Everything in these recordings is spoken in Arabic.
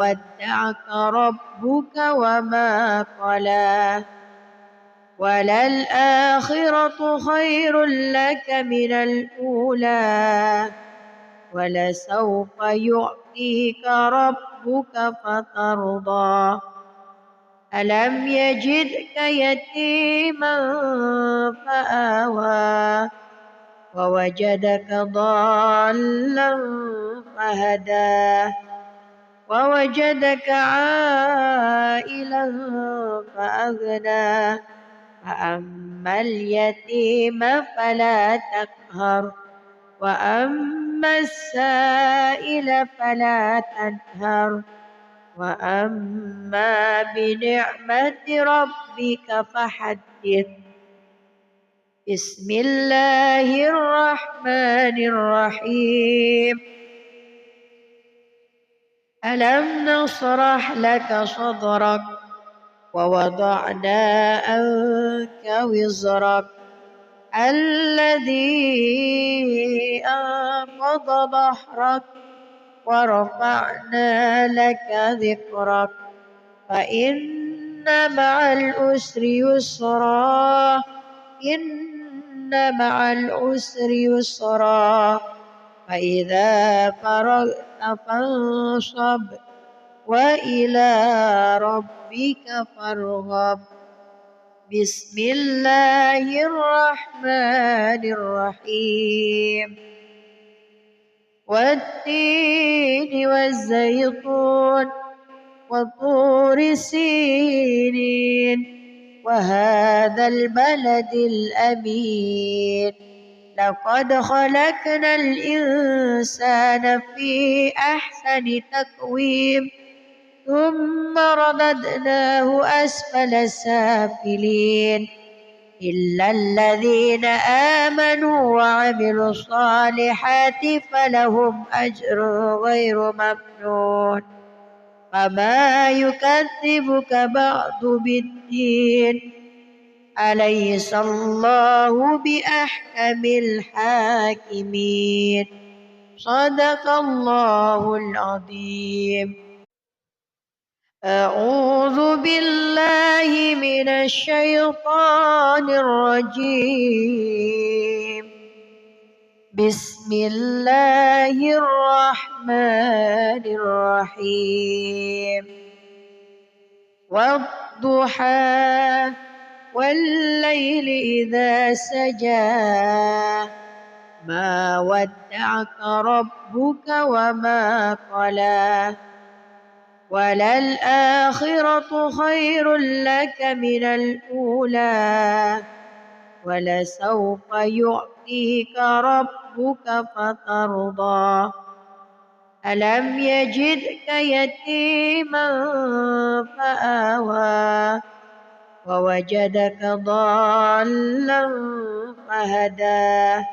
ودعك ربك وما قلى وللآخرة خير لك من الأولى ولسوف يعطيك ربك فترضى ألم يجدك يتيما فآوى ووجدك ضالا فهدى ووجدك عائلا فأغنى فأما اليتيم فلا تقهر وأما السائل فلا تنهر وأما بنعمة ربك فحدث بسم الله الرحمن الرحيم ألم نشرح لك صدرك ووضعنا عنك وزرك الذي أنقض ظهرك ورفعنا لك ذكرك فإن مع العسر يسرا إن مع العسر يسرا فإذا فرغت فانصب وإلى ربك فارغب بسم الله الرحمن الرحيم والتين والزيتون وطور سينين وهذا البلد الأمين لقد خلقنا الإنسان في أحسن تقويم ثم رددناه أسفل سافلين إلا الذين آمنوا وعملوا الصالحات فلهم أجر غير ممنون فما يكذبك بعد بالدين أليس الله بأحكم الحاكمين صدق الله العظيم أعوذ بالله من الشيطان الرجيم بسم الله الرحمن الرحيم والضحى والليل إذا سجى ما ودعك ربك وما قلى وللآخرة خير لك من الأولى ولسوف يعطيك ربك فترضى ألم يجدك يتيما فآوى ووجدك ضالا فهدى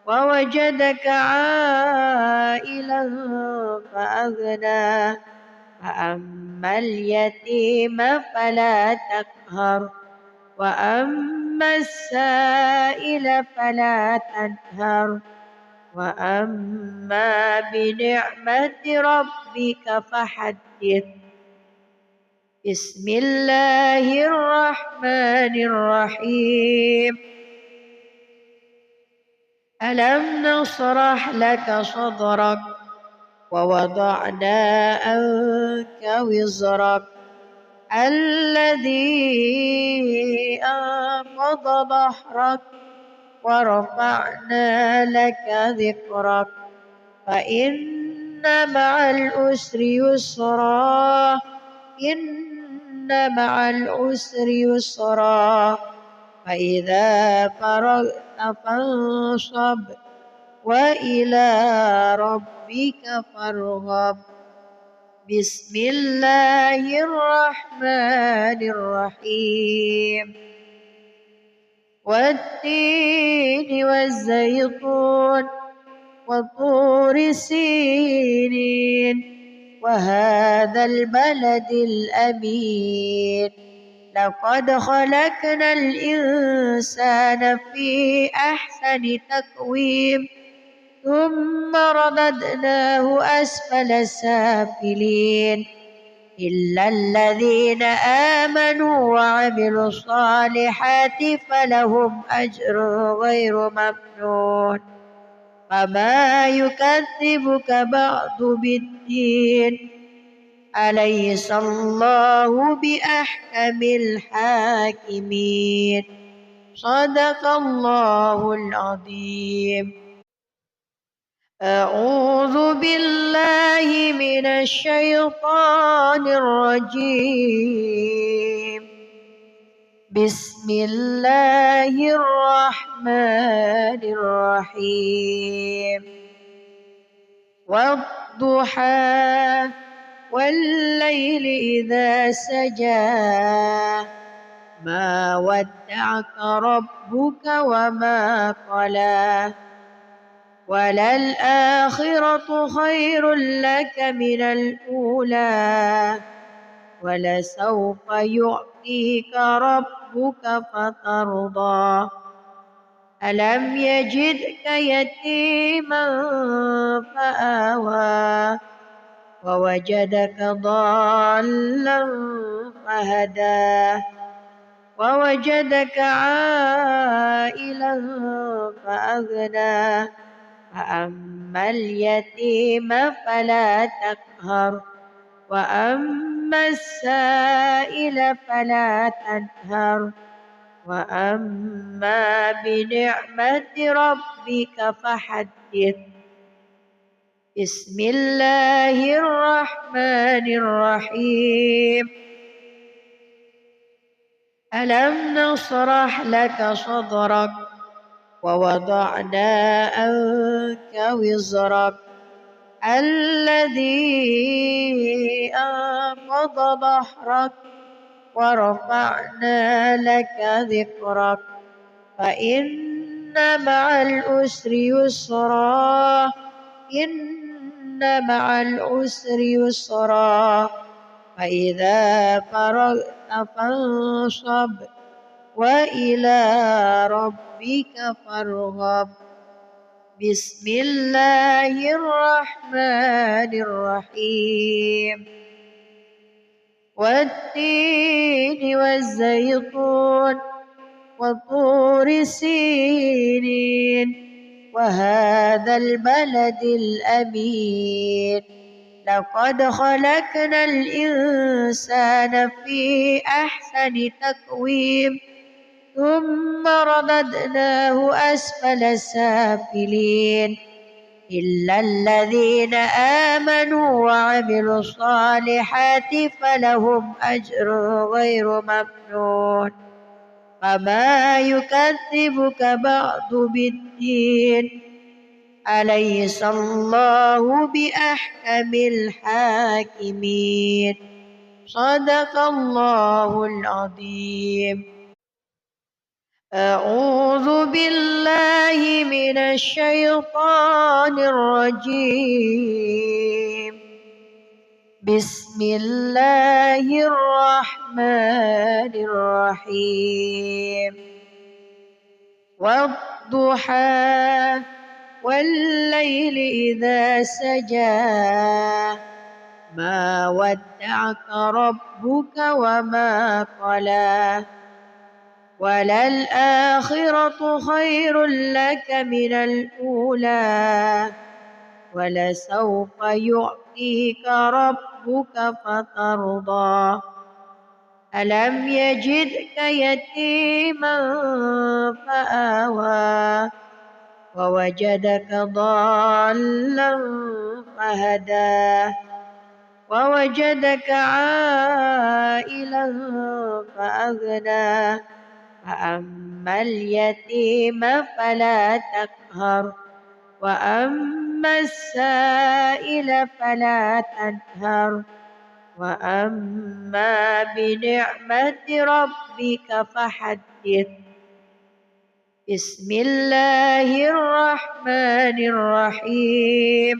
ووجدك عائلا فأغنى فأما اليتيم فلا تقهر وأما السائل فلا تنهر وأما بنعمة ربك فحدث بسم الله الرحمن الرحيم ألم نشرح لك صدرك ووضعنا عنك وزرك الذي أنقض ظهرك ورفعنا لك ذكرك فإن مع العسر يسرا إن مع العسر يسرا فإذا فرغت فانصب وإلى ربك فارغب بسم الله الرحمن الرحيم والتين والزيتون وطور سينين وهذا البلد الأمين لقد خلقنا الإنسان في أحسن تقويم ثم رددناه أسفل سافلين إلا الذين آمنوا وعملوا الصالحات فلهم أجر غير ممنون فما يكذبك بعد بالدين أليس الله بأحكم الحاكمين صدق الله العظيم. أعوذ بالله من الشيطان الرجيم. بسم الله الرحمن الرحيم. والضحى والليل إذا سجى ما ودعك ربك وما قلى وللآخرة خير لك من الأولى ولسوف يعطيك ربك فترضى ألم يجدك يتيما فآوى ووجدك ضالا فهدى ووجدك عائلا فأغنى فأما اليتيم فلا تقهر وأما السائل فلا تنهر وأما بنعمة ربك فحدث. بسم الله الرحمن الرحيم. ألم نشرح لك صدرك ووضعنا عنك وزرك الذي أنقض ظهرك ورفعنا لك ذكرك فإن مع العسر يسرا إن مع العسر يسرا فإذا فرغت فانصب وإلى ربك فارغب. بسم الله الرحمن الرحيم. والتين والزيتون وطور سينين وهذا البلد الأمين لقد خلقنا الإنسان في أحسن تقويم ثم رددناه أسفل سافلين إلا الذين آمنوا وعملوا الصالحات فلهم أجر غير ممنون فما يكذبك بعد بالدين أليس الله بأحكم الحاكمين صدق الله العظيم. أعوذ بالله من الشيطان الرجيم. بسم الله الرحمن الرحيم. والضحى والليل إذا سجى ما ودعك ربك وما قلى وللآخرة خير لك من الأولى ولسوف يعطيك ربك فترضى ألم يجدك يتيما فآوى ووجدك ضالا فهدى ووجدك عائلا فأغنى فأما اليتيم فلا تقهر وأما السائل فلا تنهر وأما بنعمة ربك فحدث. بسم الله الرحمن الرحيم.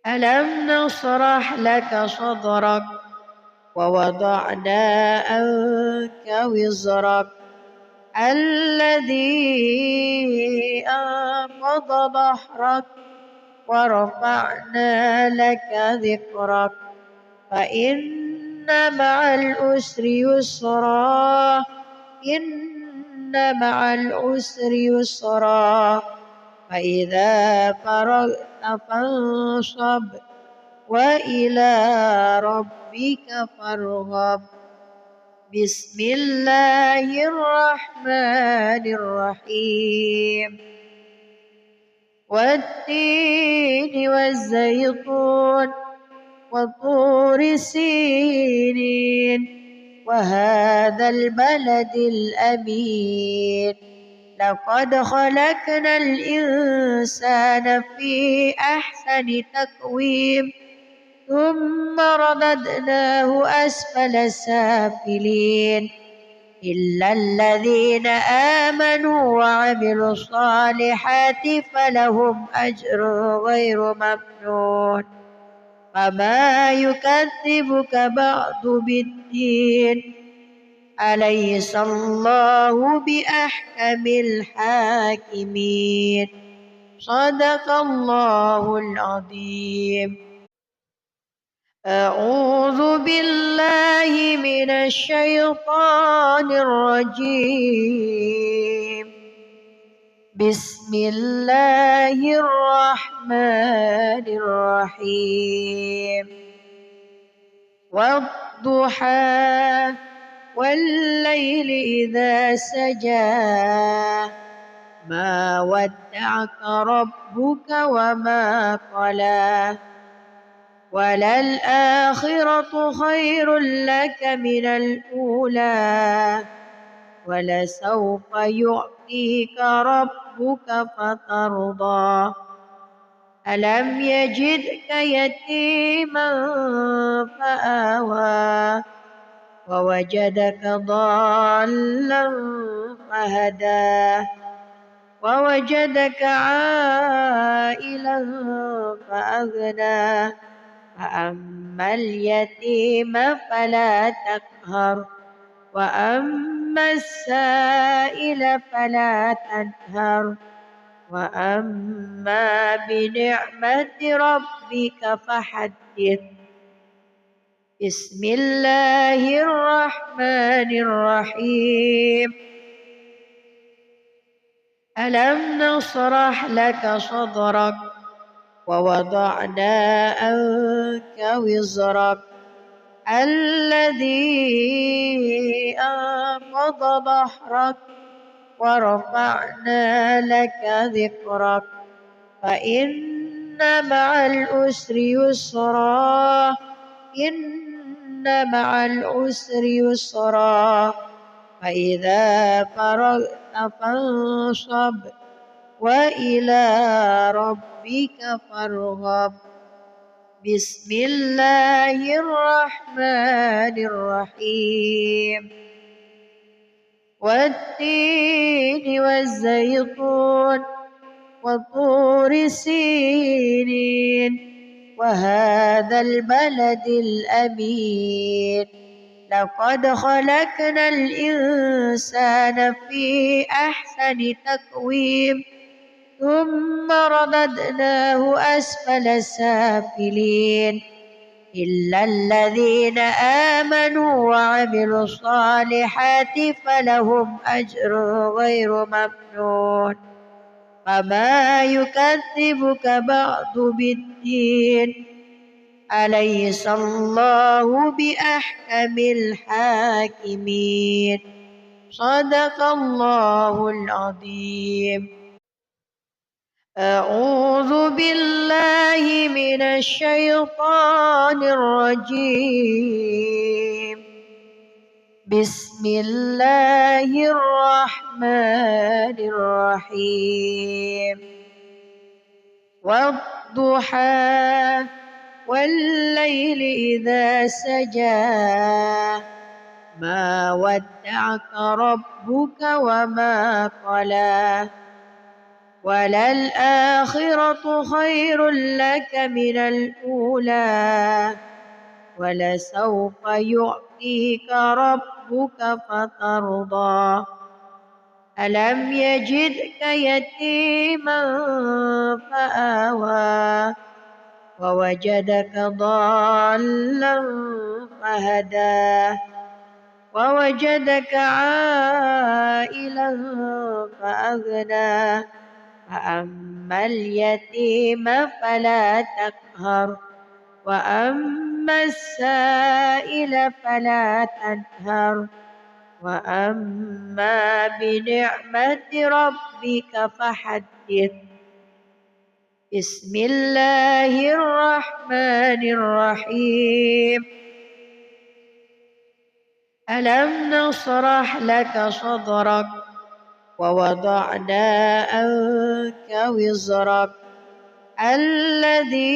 ألم نشرح لك صدرك ووضعنا عنك وزرك الذي أنقض ظهرك ورفعنا لك ذكرك فإن مع العسر يسرا إن مع العسر يسرا فإذا فرغت فانصب وإلى ربك فارغب بسم الله الرحمن الرحيم والتين والزيتون وطور سينين وهذا البلد الأمين لقد خلقنا الإنسان في أحسن تقويم ثم رددناه أسفل سافلين إلا الذين آمنوا وعملوا الصالحات فلهم أجر غير ممنون فما يكذبك بعد بالدين أليس الله بأحكم الحاكمين صدق الله العظيم. أعوذ بالله من الشيطان الرجيم بسم الله الرحمن الرحيم والضحى والليل إذا سجى ما ودعك ربك وما قلى وللآخرة خير لك من الأولى ولسوف يعطيك ربك فترضى ألم يجدك يتيما فآوى ووجدك ضالا فهدى ووجدك عائلا فأغنى فأما اليتيم فلا تقهر وأما السائل فلا تنهر وأما بنعمة ربك فحدث بسم الله الرحمن الرحيم ألم نشرح لك صدرك ووضعنا عنك وزرك الذي أنقض ظهرك ورفعنا لك ذكرك فإن مع العسر يسرا إن مع العسر يسرا فإذا فرغت فانصب وإلى ربك فارغب بسم الله الرحمن الرحيم والتين والزيتون وطور سينين وهذا البلد الأمين لقد خلقنا الإنسان في أحسن تقويم ثم رددناه أسفل سافلين إلا الذين آمنوا وعملوا الصالحات فلهم أجر غير ممنون فما يكذبك بعد بالدين أليس الله بأحكم الحاكمين صدق الله العظيم. أعوذ بالله من الشيطان الرجيم بسم الله الرحمن الرحيم والضحى والليل إذا سجى ما ودعك ربك وما قلى وللآخرة خير لك من الأولى ولسوف يعطيك ربك فترضى ألم يجدك يتيما فآوى ووجدك ضالا فهدى ووجدك عائلا فأغنى فأما اليتيم فلا تقهر وأما السائل فلا تنهر وأما بنعمة ربك فحدث. بسم الله الرحمن الرحيم. ألم نشرح لك صدرك ووضعنا عنك وزرك الذي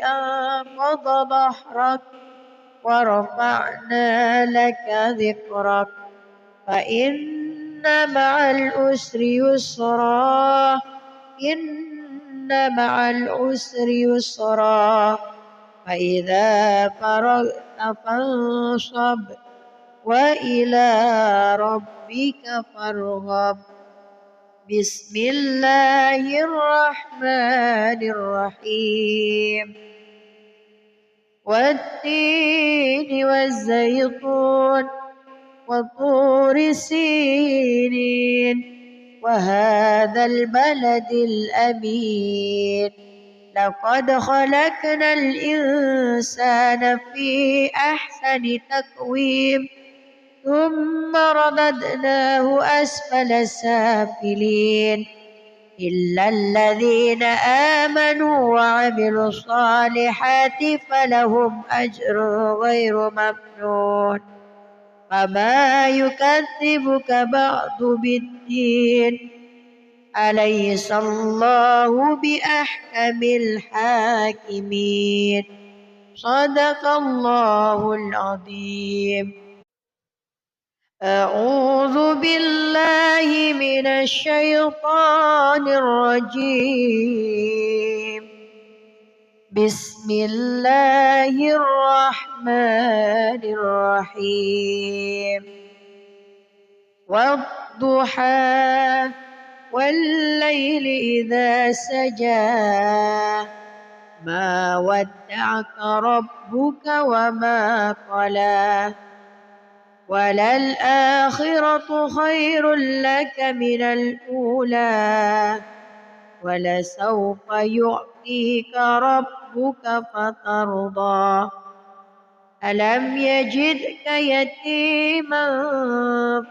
أنقض ظهرك ورفعنا لك ذكرك فإن مع العسر يسرا إن مع العسر يسرا فإذا فرغت فانصب وإلى ربك فارغب. بسم الله الرحمن الرحيم. والتين والزيتون وطور سينين وهذا البلد الأمين لقد خلقنا الإنسان في أحسن تقويم ثم رددناه أسفل سافلين إلا الذين آمنوا وعملوا الصالحات فلهم أجر غير ممنون فما يكذبك بعد بالدين أليس الله بأحكم الحاكمين. صدق الله العظيم. أعوذ بالله من الشيطان الرجيم. بسم الله الرحمن الرحيم. والضحى والليل إذا سجى ما ودعك ربك وما قلى وللآخرة خير لك من الأولى ولسوف يعطيك ربك فترضى ألم يجدك يتيما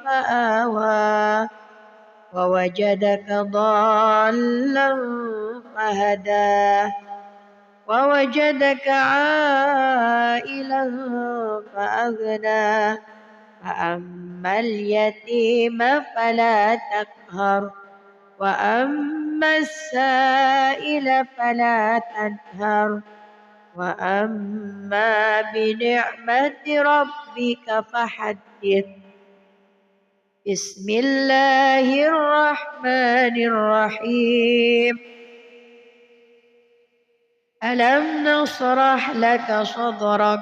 فآوى ووجدك ضالا فهدى ووجدك عائلا فأغنى فأما اليتيم فلا تقهر وأما السائل فلا تنهر وأما بنعمة ربك فحدث. بسم الله الرحمن الرحيم. ألم نشرح لك صدرك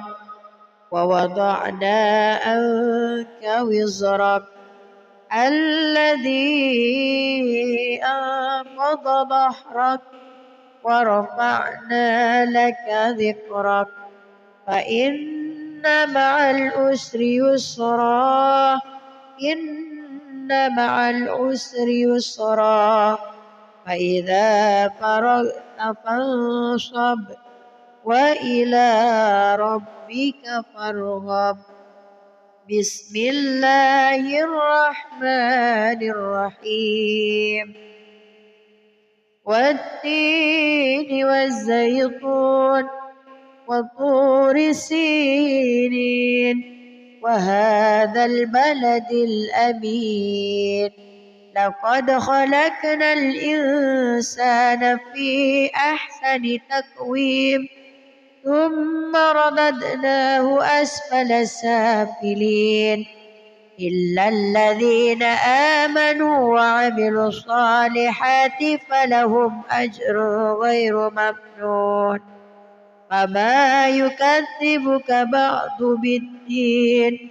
ووضعنا عنك وزرك الذي أنقض ظهرك ورفعنا لك ذكرك فإن مع العسر يسرا إن مع العسر يسرا فإذا فرغت فانصب وإلى ربك فارغب. بسم الله الرحمن الرحيم. والتين والزيتون وطور سينين وهذا البلد الأمين لقد خلقنا الإنسان في أحسن تقويم ثم رددناه أسفل سافلين إلا الذين آمنوا وعملوا الصالحات فلهم أجر غير ممنون فما يكذبك بعد بالدين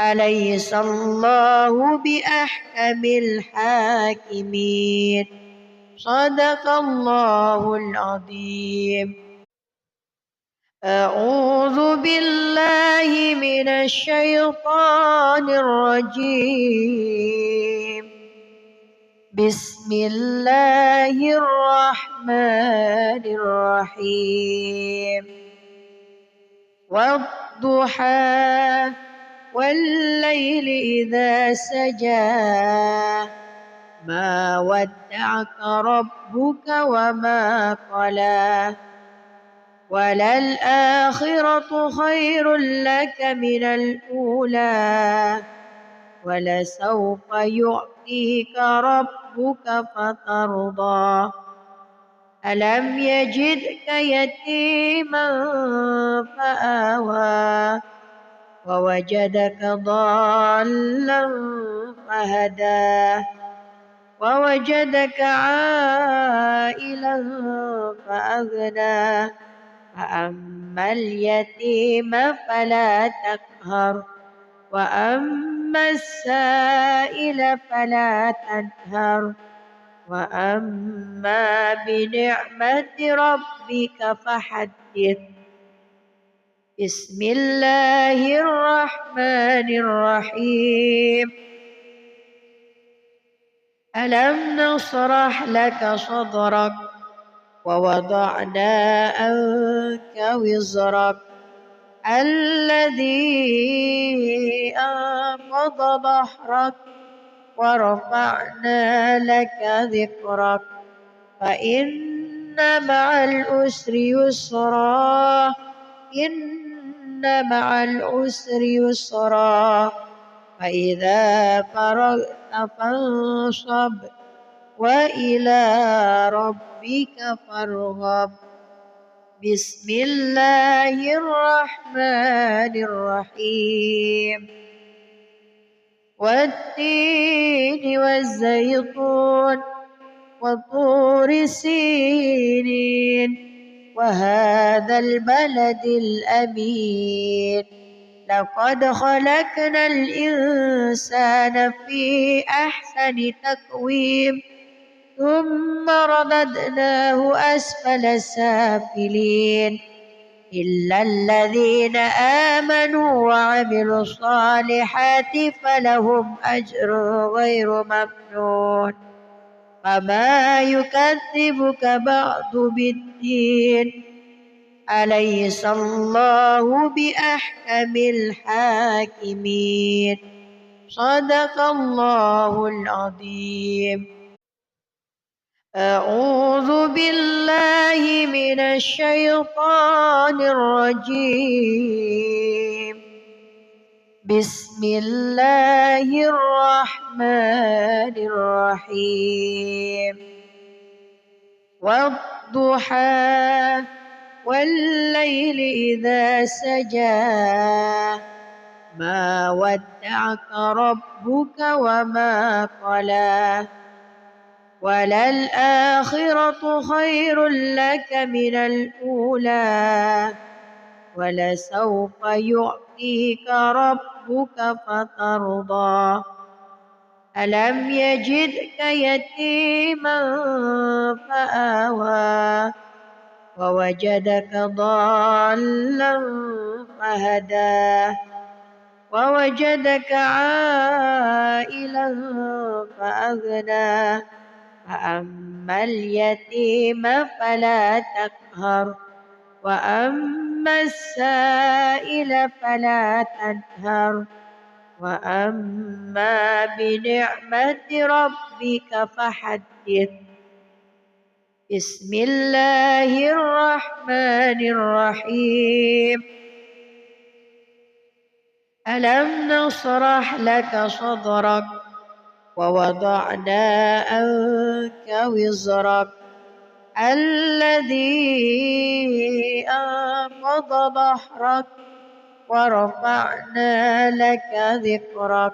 أليس الله بأحكم الحاكمين. صدق الله العظيم. أعوذ بالله من الشيطان الرجيم. بسم الله الرحمن الرحيم. والضحى والليل إذا سجى ما ودعك ربك وما قلى وللآخرة خير لك من الأولى ولسوف يعطيك ربك فترضى ألم يجدك يتيما فآوى ووجدك ضالا فهدى ووجدك عائلا فأغنى فأما اليتيم فلا تقهر وأما السائل فلا تنهر وأما بنعمة ربك فحدث. بسم الله الرحمن الرحيم. ألم نشرح لك صدرك ووضعنا عنك وزرك الذي أنقض ظهرك ورفعنا لك ذكرك فإن مع العسر يسرا إن مع العسر يسرا فإذا فرغت فانصب وإلى ربك فارغب. بسم الله الرحمن الرحيم. والتين والزيتون وطور سينين وهذا البلد الأمين لقد خلقنا الإنسان في أحسن تقويم ثم رددناه أسفل سافلين إلا الذين آمنوا وعملوا الصالحات فلهم أجر غير ممنون. فما يكذبك بعد بالدين أليس الله بأحكم الحاكمين. صدق الله العظيم. أعوذ بالله من الشيطان الرجيم. بسم الله الرحمن الرحيم. والضحى والليل إذا سجى ما ودعك ربك وما قلى وللآخرة خير لك من الأولى ولسوف يعطيك ربك فترضى ألم يجدك يتيما فآوى ووجدك ضالا فهدى ووجدك عائلا فأغنى فأما اليتيم فلا تقهر وأما السائل فلا تنهر وأما بنعمة ربك فحدث. بسم الله الرحمن الرحيم. ألم نشرح لك صدرك ووضعنا عنك وزرك الذي أنقض ظهرك ورفعنا لك ذكرك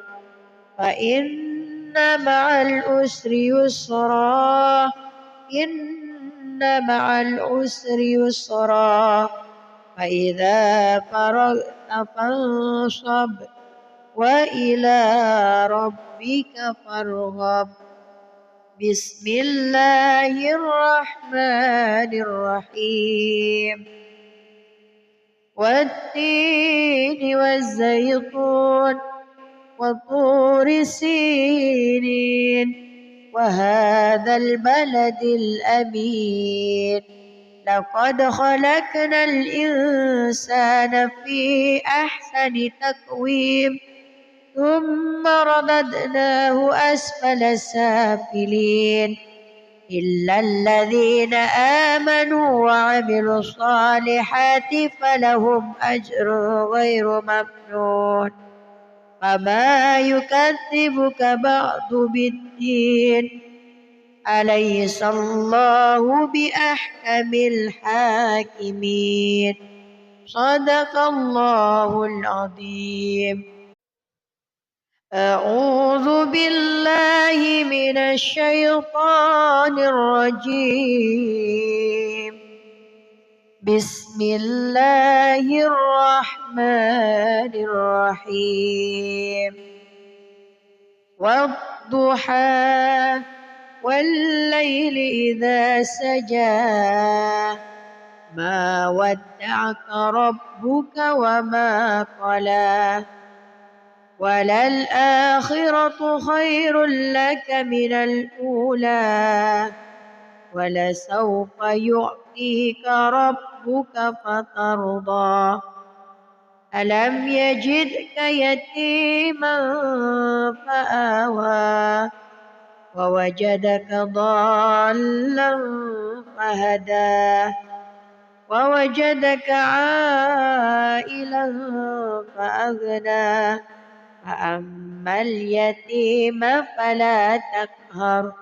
فإن مع العسر يسرا إن مع العسر يسرا فإذا فرغت فانصب وإلى ربك فارغب. بسم الله الرحمن الرحيم. والتين والزيتون وطور سينين وهذا البلد الأمين. لقد خلقنا الإنسان في أحسن تقويم ثم رددناه أسفل سافلين إلا الذين آمنوا وعملوا الصالحات فلهم أجر غير ممنون. فما يكذبك بعد بالدين. أليس الله بأحكم الحاكمين. صدق الله العظيم. أعوذ بالله من الشيطان الرجيم. بسم الله الرحمن الرحيم. والضحى والليل إذا سجى ما ودعك ربك وما قلى وللآخرة خير لك من الأولى ولسوف يعطيك ربك فترضى. ألم يجدك يتيما فآوى ووجدك ضالا فهدى ووجدك عائلا فأغنى. فأما اليتيم فلا تقهر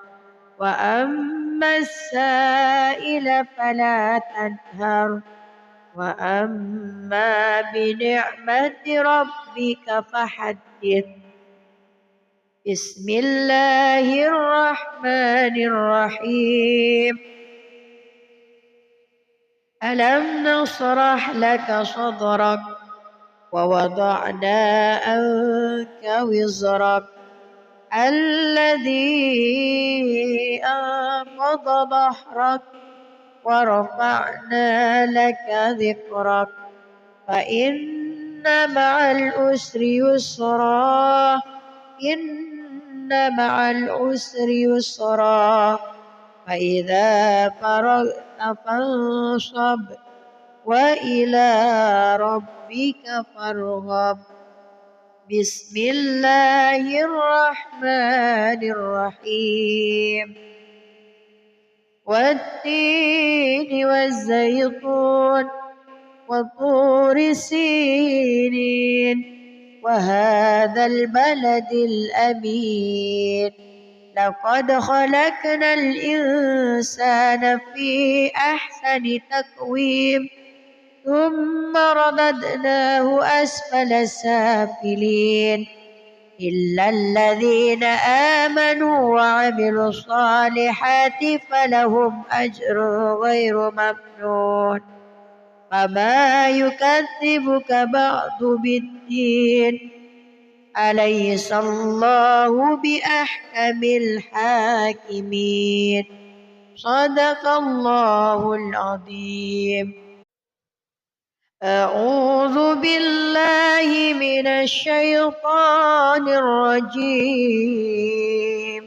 وأما السائل فلا تنهر وأما بنعمة ربك فحدث. بسم الله الرحمن الرحيم. ألم نشرح لك صدرك ووضعنا عنك وزرك الذي أنقض ظهرك ورفعنا لك ذكرك فإن مع العسر يسرا إن مع العسر يسرا فإذا فرغت فانصب وإلى ربك فارغب. بسم الله الرحمن الرحيم. والتين والزيتون وطور سينين وهذا البلد الأمين. لقد خلقنا الإنسان في أحسن تقويم ثم رددناه أسفل سافلين إلا الذين آمنوا وعملوا الصالحات فلهم أجر غير ممنون. فما يكذبك بعد بالدين. أليس الله بأحكم الحاكمين. صدق الله العظيم. أعوذ بالله من الشيطان الرجيم.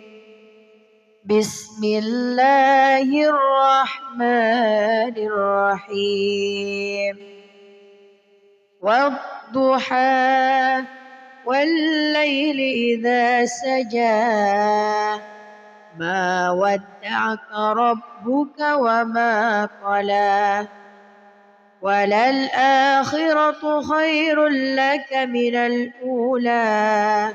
بسم الله الرحمن الرحيم. والضحى والليل إذا سجى ما ودعك ربك وما قلى وللآخرة خير لك من الأولى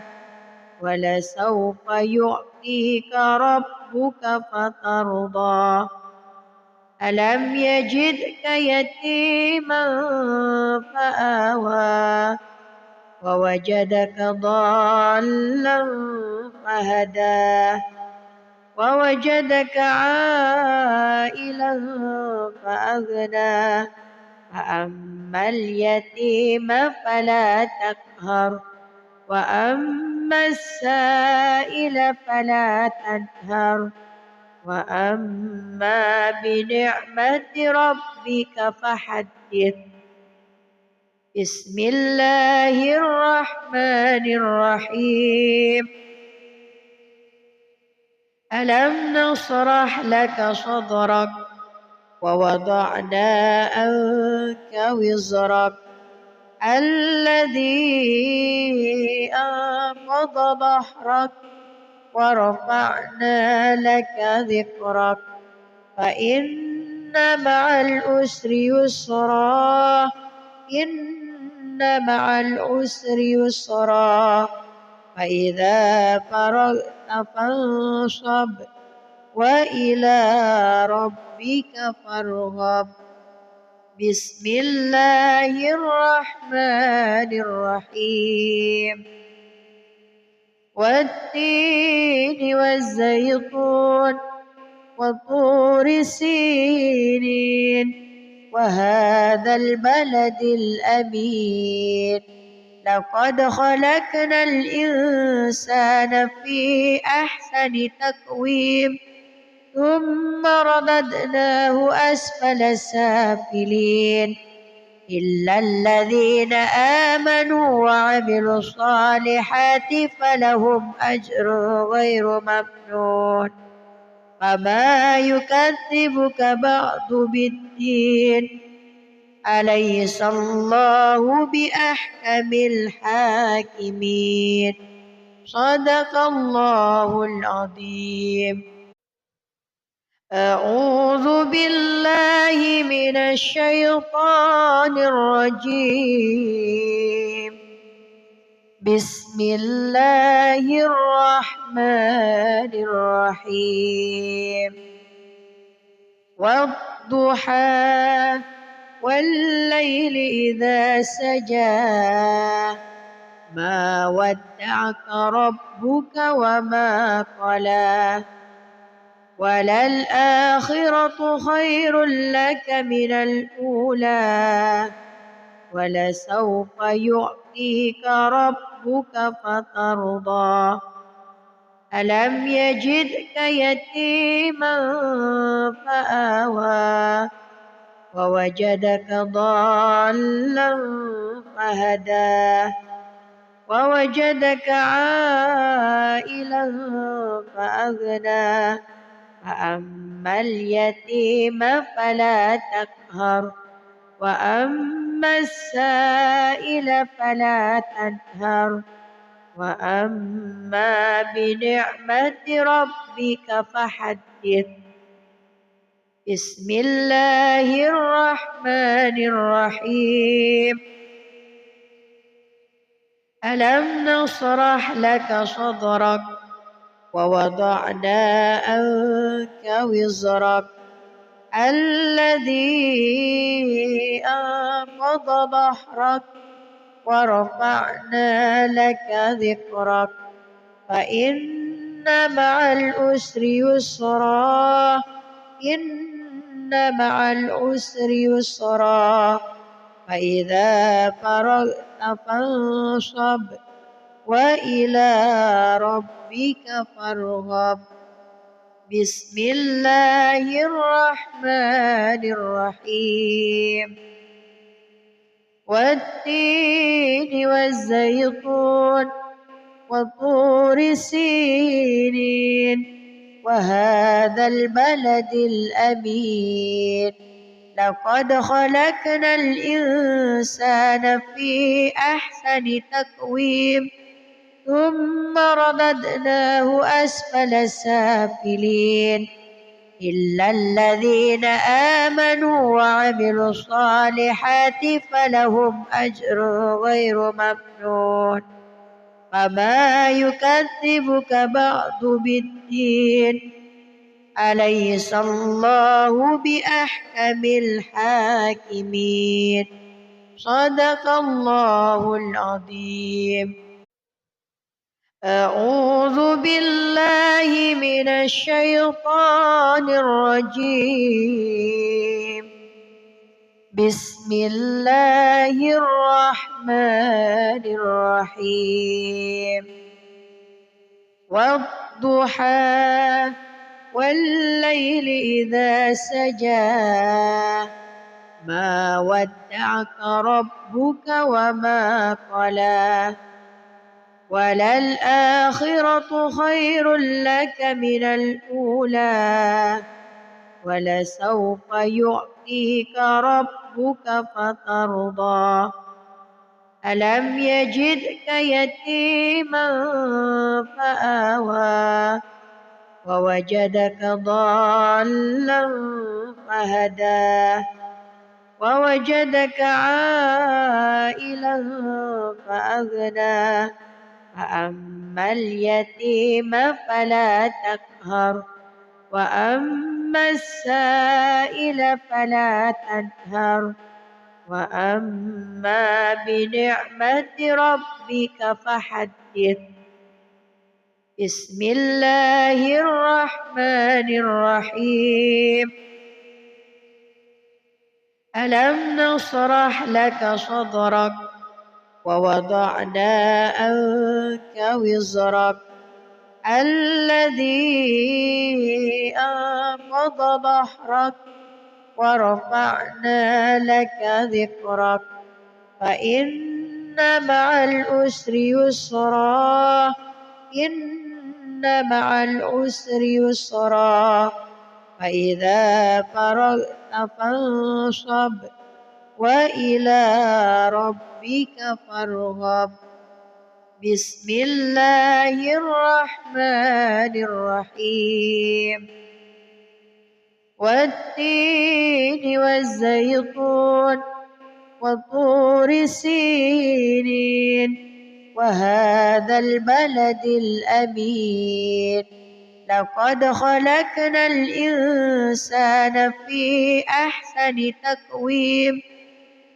ولسوف يعطيك ربك فترضى. ألم يجدك يتيما فآوى ووجدك ضالا فهدى ووجدك عائلا فأغنى. فأما اليتيم فلا تقهر وأما السائل فلا تنهر وأما بنعمة ربك فحدث. بسم الله الرحمن الرحيم. ألم نشرح لك صدرك ووضعنا عنك وزرك الذي أنقض ظهرك ورفعنا لك ذكرك فإن مع العسر يسرا إن مع العسر يسرا فإذا فرغت فانصب وإلى ربك فارغب. بسم الله الرحمن الرحيم. والتين والزيتون وطور سينين وهذا البلد الأمين لقد خلقنا الإنسان في أحسن تقويم ثم رددناه أسفل سافلين إلا الذين آمنوا وعملوا الصالحات فلهم أجر غير ممنون. فما يكذبك بعد بالدين أليس الله بأحكم الحاكمين. صدق الله العظيم. أعوذ بالله من الشيطان الرجيم. بسم الله الرحمن الرحيم. والضحى والليل إذا سجى ما ودعك ربك وما قلى وللآخرة خير لك من الأولى ولسوف يعطيك ربك فترضى. ألم يجدك يتيما فآوى ووجدك ضالا فهدى ووجدك عائلا فأغنى فأما اليتيم فلا تقهر وأما السائل فلا تنهر وأما بنعمة ربك فحدث. بسم الله الرحمن الرحيم. ألم نشرح لك صدرك ووضعنا عنك وزرك الذي أنقض ظهرك ورفعنا لك ذكرك فإن مع العسر يسرا إن مع العسر يسرا فإذا فرغت فانصب وإلى ربك فارغب. بسم الله الرحمن الرحيم. والتين والزيتون وطور سينين وهذا البلد الأمين لقد خلقنا الإنسان في أحسن تقويم ثم رددناه أسفل سافلين إلا الذين آمنوا وعملوا الصالحات فلهم أجر غير ممنون. فما يكذبك بعد بالدين أليس الله بأحكم الحاكمين. صدق الله العظيم. أعوذ بالله من الشيطان الرجيم. بسم الله الرحمن الرحيم والضحى والليل إذا سجى ما ودعك ربك وما قلى وللآخرة خير لك من الأولى ولسوف يعطيك ربك فترضى ألم يجدك يتيما فآوى ووجدك ضالا فهدى ووجدك عائلا فأغنى فأما اليتيم فلا تقهر وأما السائل فلا تنهر وأما بنعمة ربك فحدث بسم الله الرحمن الرحيم ألم نشرح لك صدرك ووضعنا عنك وزرك الذي أنقض ظهرك ورفعنا لك ذكرك فإن مع العسر يسرا إن مع العسر يسرا فإذا فرغت فانصب وإلى ربك فارغب بسم الله الرحمن الرحيم والتين والزيتون وطور سينين وهذا البلد الأمين لقد خلقنا الإنسان في أحسن تقويم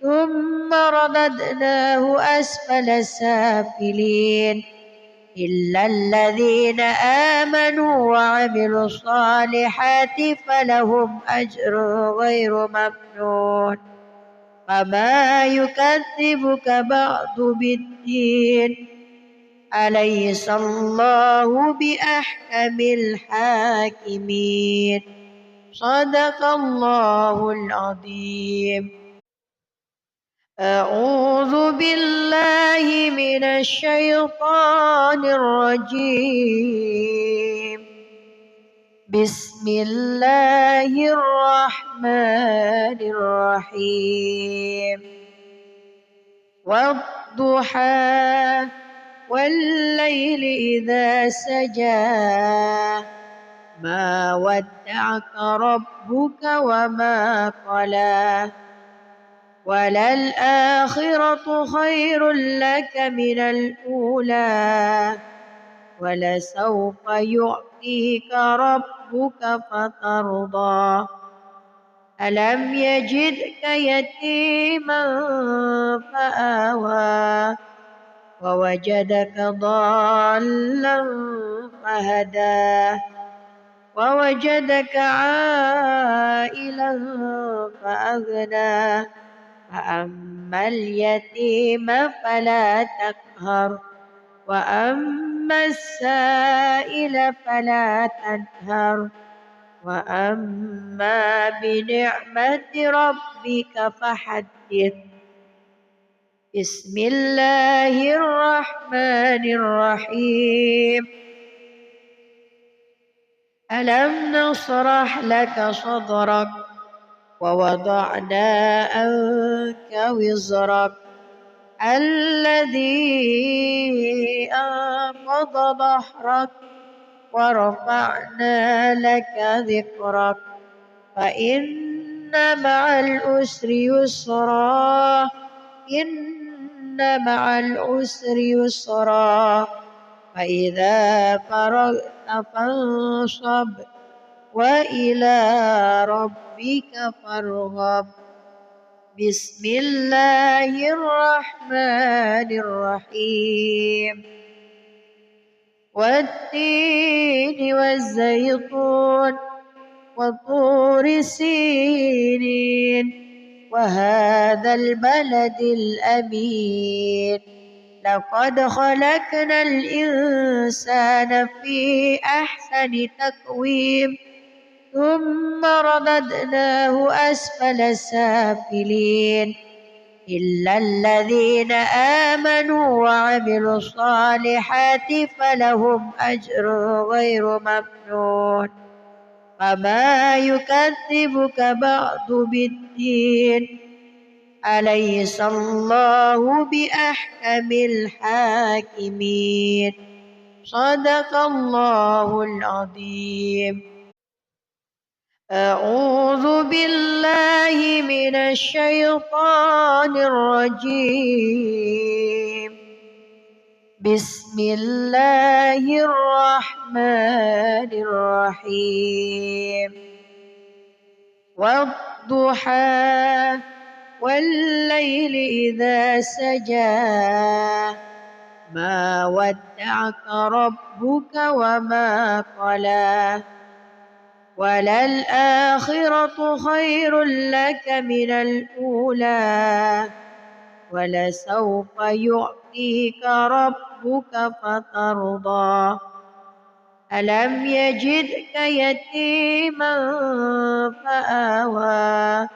ثم رددناه أسفل سافلين إلا الذين آمنوا وعملوا الصالحات فلهم أجر غير ممنون فما يكذبك بعد بالدين أليس الله بأحكم الحاكمين صدق الله العظيم أعوذ بالله من الشيطان الرجيم بسم الله الرحمن الرحيم والضحى والليل إذا سجى ما ودعك ربك وما قلى وللآخرة خير لك من الأولى ولسوف يعطيك ربك فترضى ألم يجدك يتيما فآوى ووجدك ضالا فهدى ووجدك عائلا فأغنى فأما اليتيم فلا تقهر وأما السائل فلا تنهر وأما بنعمة ربك فحدث بسم الله الرحمن الرحيم ألم نشرح لك صدرك ووضعنا عنك وزرك الذي أنقض ظهرك ورفعنا لك ذكرك فإن مع العسر يسرا إن مع العسر يسرا فإذا فرغت فانصب وإلى ربك فارغب بسم الله الرحمن الرحيم والتين والزيتون وطور سينين وهذا البلد الأمين لقد خلقنا الإنسان في أحسن تقويم ثم رددناه أسفل سافلين إلا الذين آمنوا وعملوا الصالحات فلهم أجر غير ممنون فما يكذبك بعد بالدين أليس الله بأحكم الحاكمين صدق الله العظيم. أعوذ بالله من الشيطان الرجيم بسم الله الرحمن الرحيم والضحى والليل إذا سجى ما ودعك ربك وما قلى وللآخرة خير لك من الأولى ولسوف يعطيك ربك فترضى ألم يجدك يتيما فآوى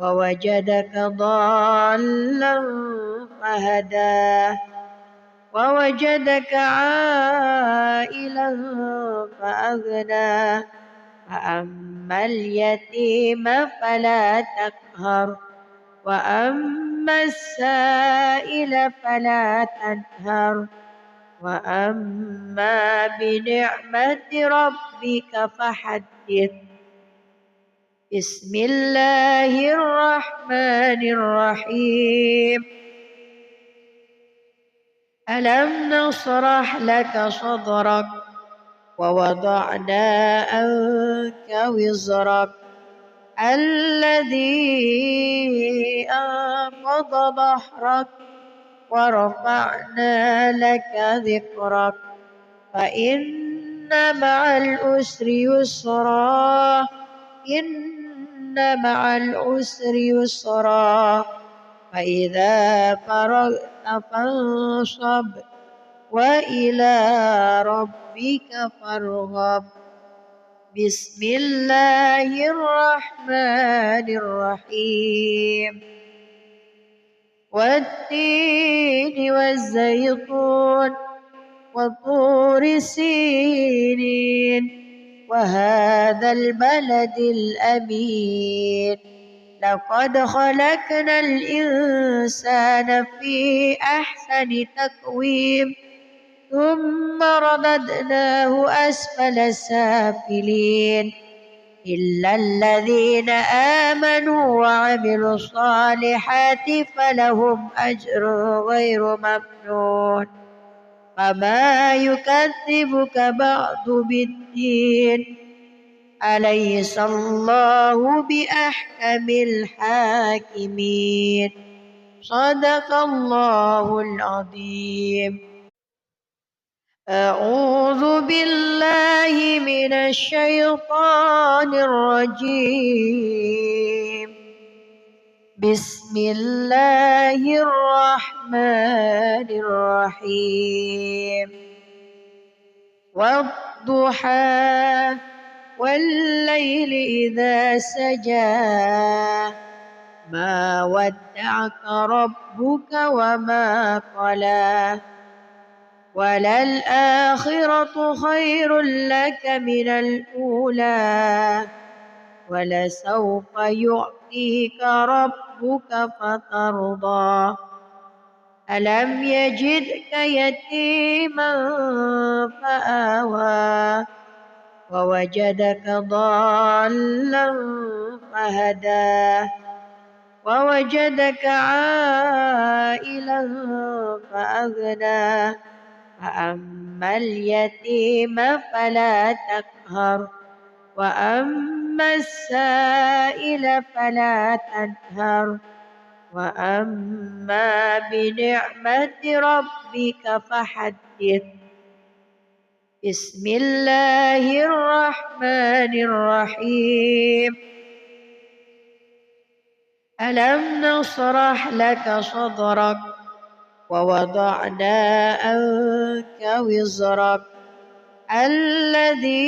ووجدك ضالا فهدى ووجدك عائلا فأغنى فأما اليتيم فلا تقهر وأما السائل فلا تنهر وأما بنعمة ربك فحدث. بسم الله الرحمن الرحيم ألم نشرح لك صدرك ووضعنا عنك وزرك الذي أنقض ظهرك ورفعنا لك ذكرك فإن مع العسر يسرا إن مع العسر يسرا فإذا فرغت فانصب وإلى ربك فارغب. بسم الله الرحمن الرحيم والتين والزيتون وطور سينين وهذا البلد الأمين لقد خلقنا الإنسان في أحسن تقويم ثم رددناه أسفل سافلين إلا الذين آمنوا وعملوا الصالحات فلهم أجر غير ممنون فما يكذبك بعد بالدين أليس الله بأحكم الحاكمين صدق الله العظيم. أعوذ بالله من الشيطان الرجيم بسم الله الرحمن الرحيم والضحى والليل إذا سجى ما ودعك ربك وما قلى وللآخرة خير لك من الأولى ولسوف يعطيك ربك فترضى ألم يجدك يتيما فآوى ووجدك ضالا فهدى ووجدك عائلا فأغنى فأما اليتيم فلا تقهر وأما السائل فلا تنهر وأما بنعمة ربك فحدث. بسم الله الرحمن الرحيم ألم نشرح لك صدرك ووضعنا عنك وزرك الذي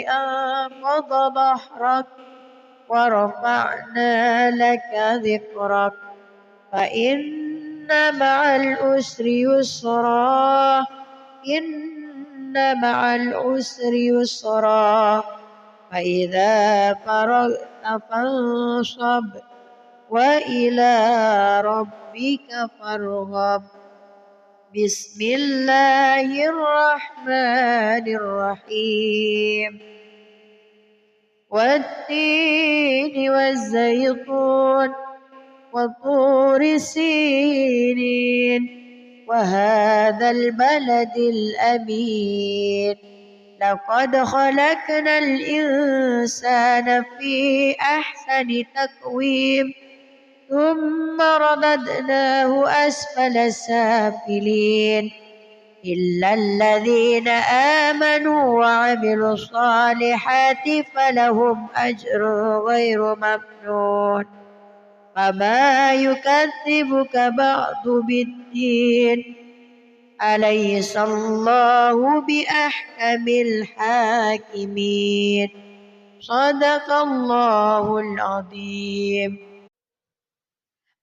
أنقض ظهرك ورفعنا لك ذكرك فإن مع العسر يسرا إن مع العسر يسرا فإذا فرغت فانصب وإلى ربك فارغب بسم الله الرحمن الرحيم والتين والزيتون وطور سينين وهذا البلد الأمين لقد خلقنا الإنسان في أحسن تقويم ثم رددناه أسفل سافلين إلا الذين آمنوا وعملوا الصالحات فلهم أجر غير ممنون فما يكذبك بعد بالدين أليس الله بأحكم الحاكمين صدق الله العظيم.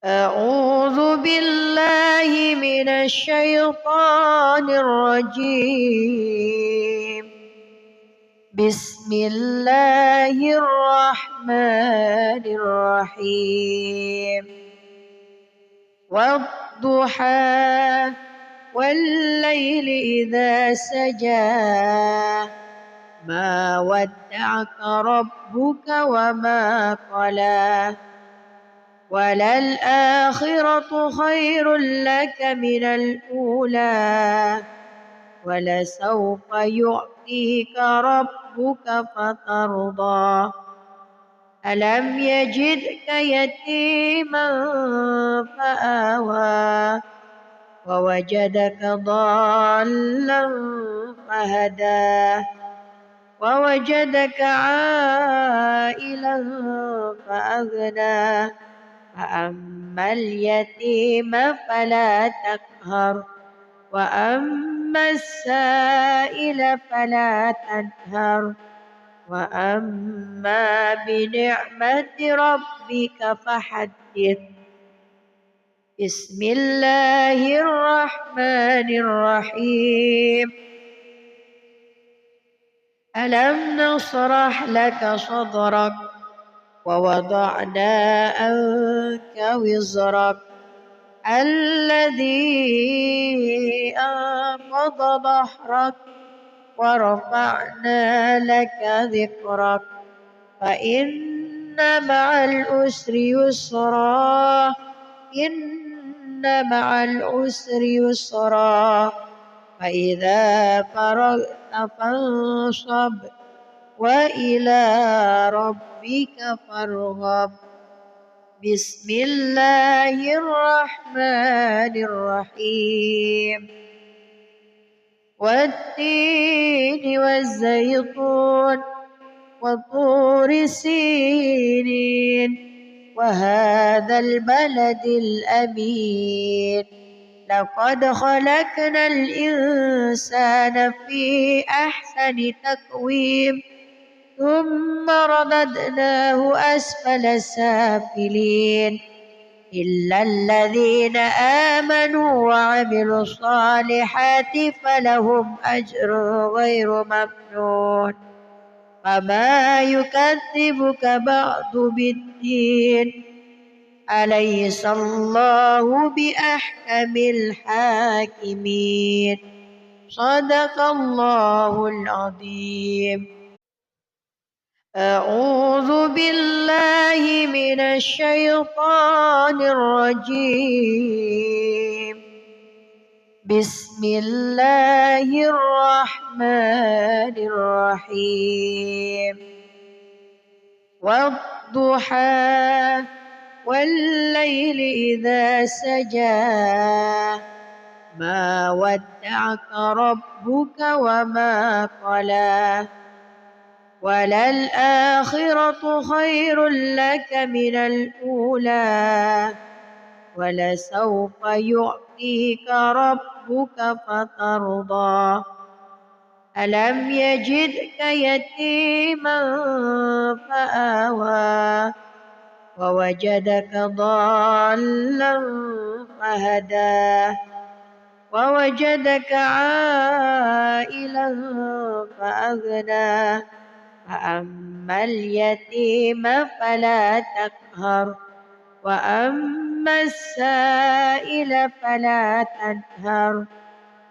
أعوذ بالله من الشيطان الرجيم بسم الله الرحمن الرحيم والضحى والليل إذا سجى ما ودعك ربك وما قلى وللآخرة خير لك من الأولى ولسوف يعطيك ربك فترضى ألم يجدك يتيما فآوى ووجدك ضالا فهدى ووجدك عائلا فأغنى فأما اليتيم فلا تقهر وأما السائل فلا تنهر وأما بنعمة ربك فحدث بسم الله الرحمن الرحيم ألم نشرح لك صدرك ووضعنا عنك وزرك الذي أنقض ظهرك ورفعنا لك ذكرك فإن مع العسر يسرا إن مع العسر يسرا فإذا فرغت فانصب وإلى ربك فارغب بسم الله الرحمن الرحيم والتين والزيتون وطور سينين وهذا البلد الأمين لقد خلقنا الإنسان في أحسن تقويم ثم رددناه أسفل سافلين إلا الذين آمنوا وعملوا الصالحات فلهم أجر غير ممنون فما يكذبك بعد بالدين أليس الله بأحكم الحاكمين صدق الله العظيم. أعوذ بالله من الشيطان الرجيم بسم الله الرحمن الرحيم والضحى والليل إذا سجى ما ودعك ربك وما قلى وللآخرة خير لك من الأولى ولسوف يعطيك ربك فترضى ألم يجدك يتيما فآوى ووجدك ضالا فهدى ووجدك عائلا فأغنى فأما اليتيم فلا تقهر وأما السائل فلا تنهر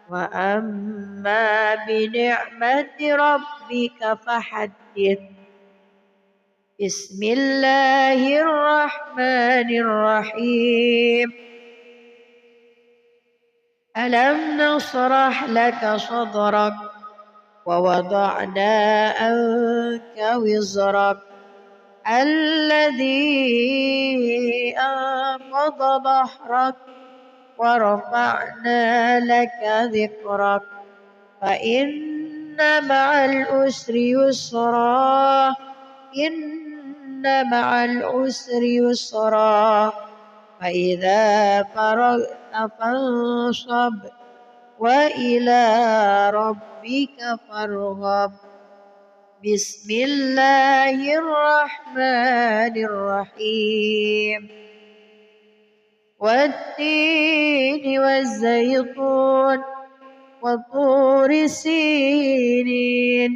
وأما بنعمة ربك فحدث بسم الله الرحمن الرحيم ألم نشرح لك صدرك ووضعنا عنك وزرك الذي أنقض ظهرك ورفعنا لك ذكرك فإن مع العسر يسرا إن مع العسر يسرا فإذا فرغت فانصب وإلى ربك فارغب بسم الله الرحمن الرحيم والتين والزيتون وطور سينين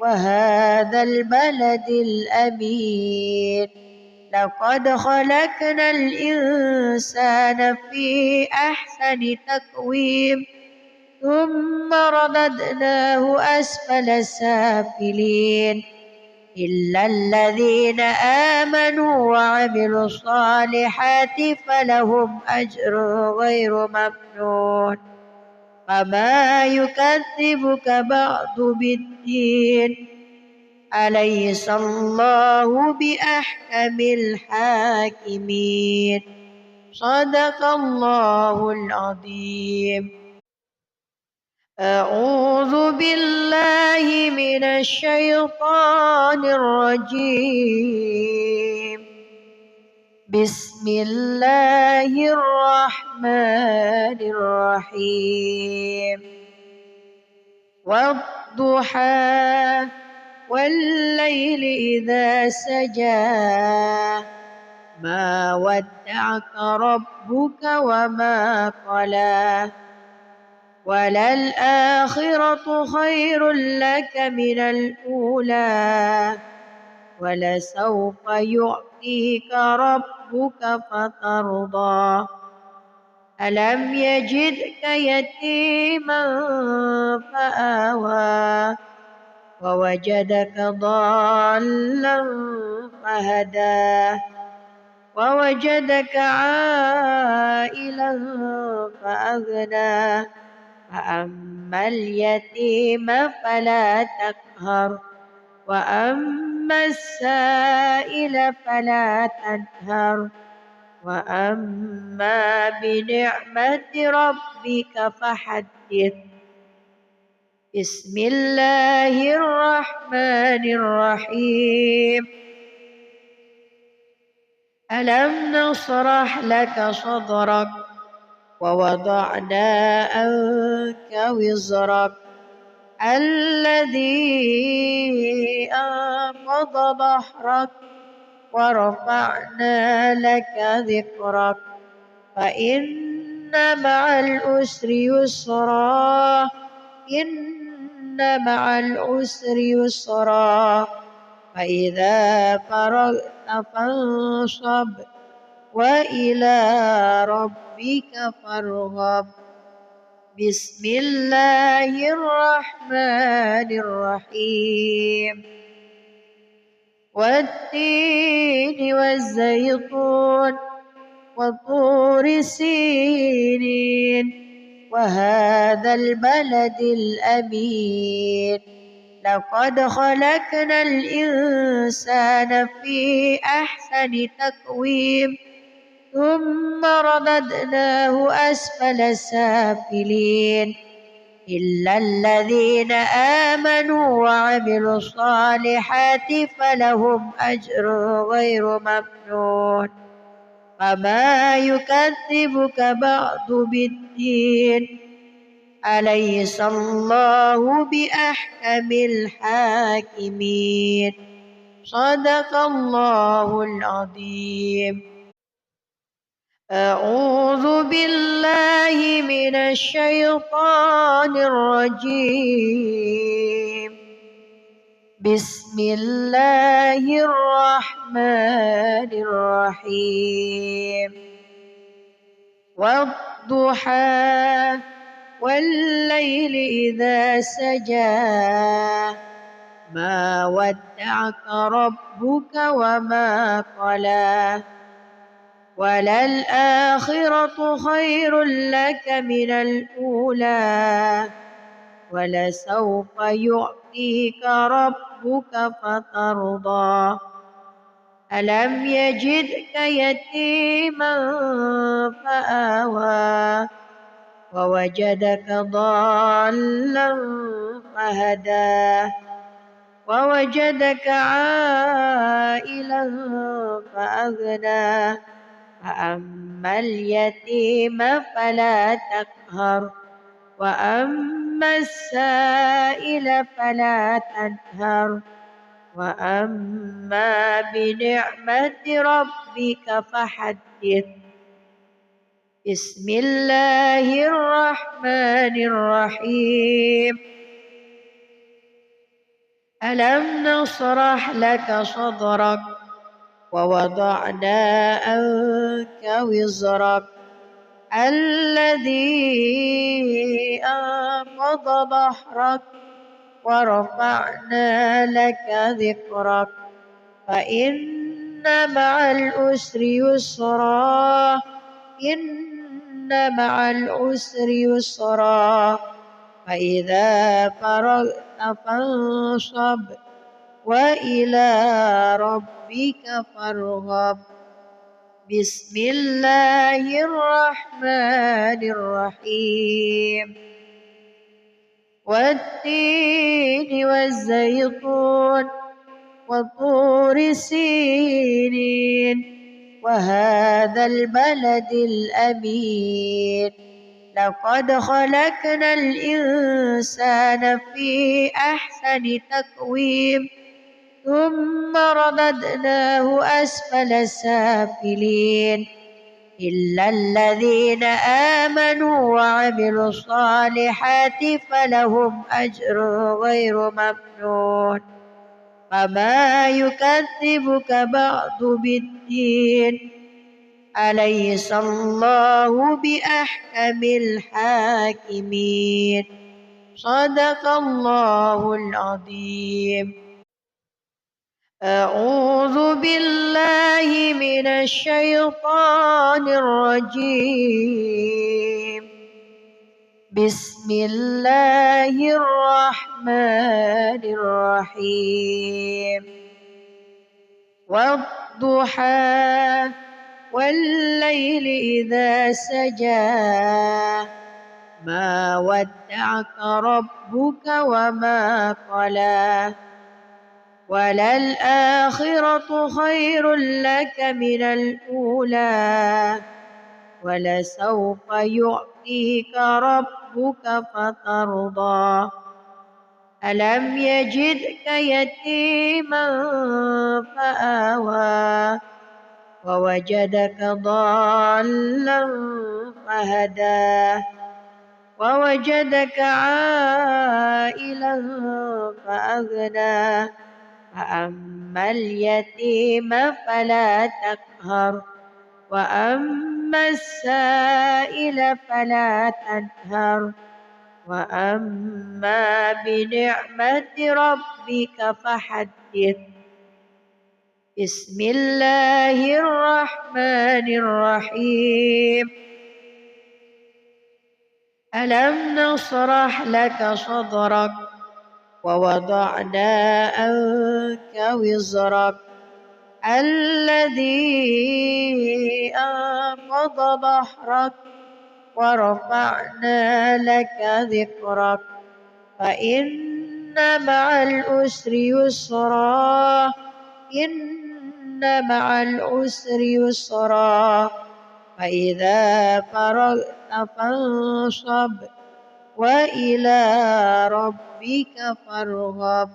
وهذا البلد الأمين لقد خلقنا الإنسان في أحسن تقويم ثم رددناه أسفل سافلين إلا الذين آمنوا وعملوا الصالحات فلهم أجر غير ممنون فما يكذبك بعد بالدين أليس الله بأحكم الحاكمين صدق الله العظيم أعوذ بالله من الشيطان الرجيم بسم الله الرحمن الرحيم والضحى والليل إذا سجى ما ودعك ربك وما قلى وللآخرة خير لك من الأولى ولسوف يعطيك ربك فترضى ألم يجدك يتيما فآوى ووجدك ضالا فهدى ووجدك عائلا فأغنى فأما اليتيم فلا تقهر وأما السائل فلا تنهر وأما بنعمة ربك فحدث بسم الله الرحمن الرحيم ألم نشرح لك صدرك ووضعنا عنك وزرك الذي أنقض ظهرك ورفعنا لك ذكرك فإن مع العسر يسرا إن مع العسر يسرا فإذا فرغت فانصب وإلى ربك فارغب بسم الله الرحمن الرحيم والتين والزيتون وطور سينين وهذا البلد الأمين لقد خلقنا الإنسان في أحسن تقويم ثم رددناه أسفل سافلين إلا الذين آمنوا وعملوا الصالحات فلهم أجر غير ممنون فما يكذبك بعد بالدين أليس الله بأحكم الحاكمين صدق الله العظيم. أعوذ بالله من الشيطان الرجيم. بسم الله الرحمن الرحيم. والضحى والليل إذا سجى ما ودعك ربك وما قلى وللآخرة خير لك من الأولى ولسوف يعطيك ربك فترضى ألم يجدك يتيما فآوى ووجدك ضالا فهدى ووجدك عائلا فأغنى فأما اليتيم فلا تقهر وأما السائل فلا تنهر وأما بنعمة ربك فحدث. بسم الله الرحمن الرحيم. ألم نشرح لك صدرك ووضعنا عنك وزرك الذي أنقض ظهرك ورفعنا لك ذكرك فإن مع العسر يسرا إن مع العسر يسرا فإذا فرغت فانصب وإلى ربك فارغب. بسم الله الرحمن الرحيم. والتين والزيتون وطور سينين وهذا البلد الأمين لقد خلقنا الإنسان في أحسن تقويم ثم رددناه أسفل سافلين إلا الذين آمنوا وعملوا الصالحات فلهم أجر غير ممنون فما يكذبك بعد بالدين أليس الله بأحكم الحاكمين صدق الله العظيم. أعوذ بالله من الشيطان الرجيم. بسم الله الرحمن الرحيم. والضحى والليل إذا سجى ما ودعك ربك وما قلى وللآخرة خير لك من الأولى ولسوف يعطيك ربك فترضى ألم يجدك يتيما فآوى ووجدك ضالا فهدى ووجدك عائلا فأغنى فأما اليتيم فلا تقهر وأما السائل فلا تنهر وأما بنعمة ربك فحدث. بسم الله الرحمن الرحيم. ألم نشرح لك صدرك ووضعنا عنك وزرك الذي أنقض ظهرك ورفعنا لك ذكرك فإن مع العسر يسرا إن مع العسر يسرا فإذا فرغت فانصب وإلى ربك فارغب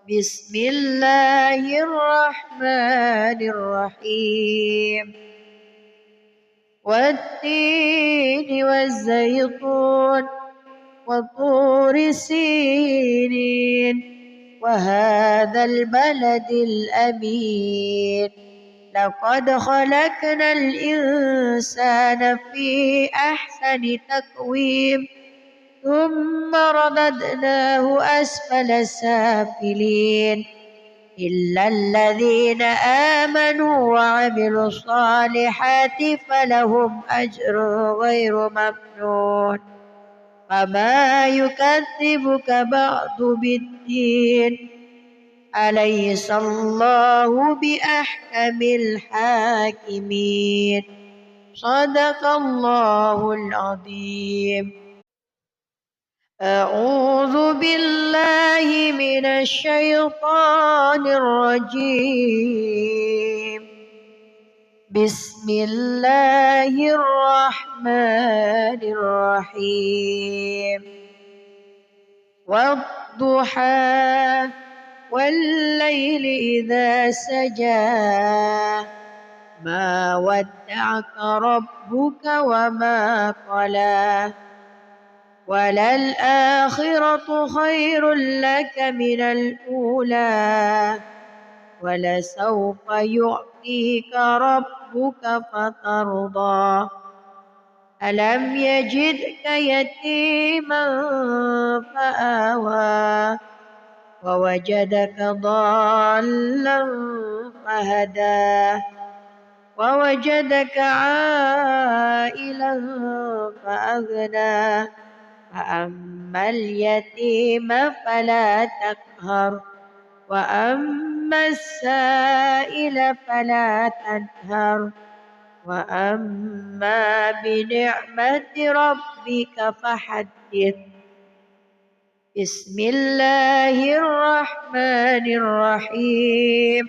بسم الله الرحمن الرحيم والتين والزيتون وطور سينين وهذا البلد الأمين لقد خلقنا الإنسان في أحسن تقويم ثم رددناه أسفل سافلين إلا الذين آمنوا وعملوا الصالحات فلهم أجر غير ممنون فما يكذبك بعد بالدين أليس الله بأحكم الحاكمين صدق الله العظيم أعوذ بالله من الشيطان الرجيم بسم الله الرحمن الرحيم والضحى والليل إذا سجى ما ودعك ربك وما قلى وللآخرة خير لك من الأولى ولسوف يعطيك ربك فترضى ألم يجدك يتيما فآوى ووجدك ضالا فهدى ووجدك عائلا فأغنى فأما اليتيم فلا تقهر وأما السائل فلا تنهر وأما بنعمة ربك فحدث بسم الله الرحمن الرحيم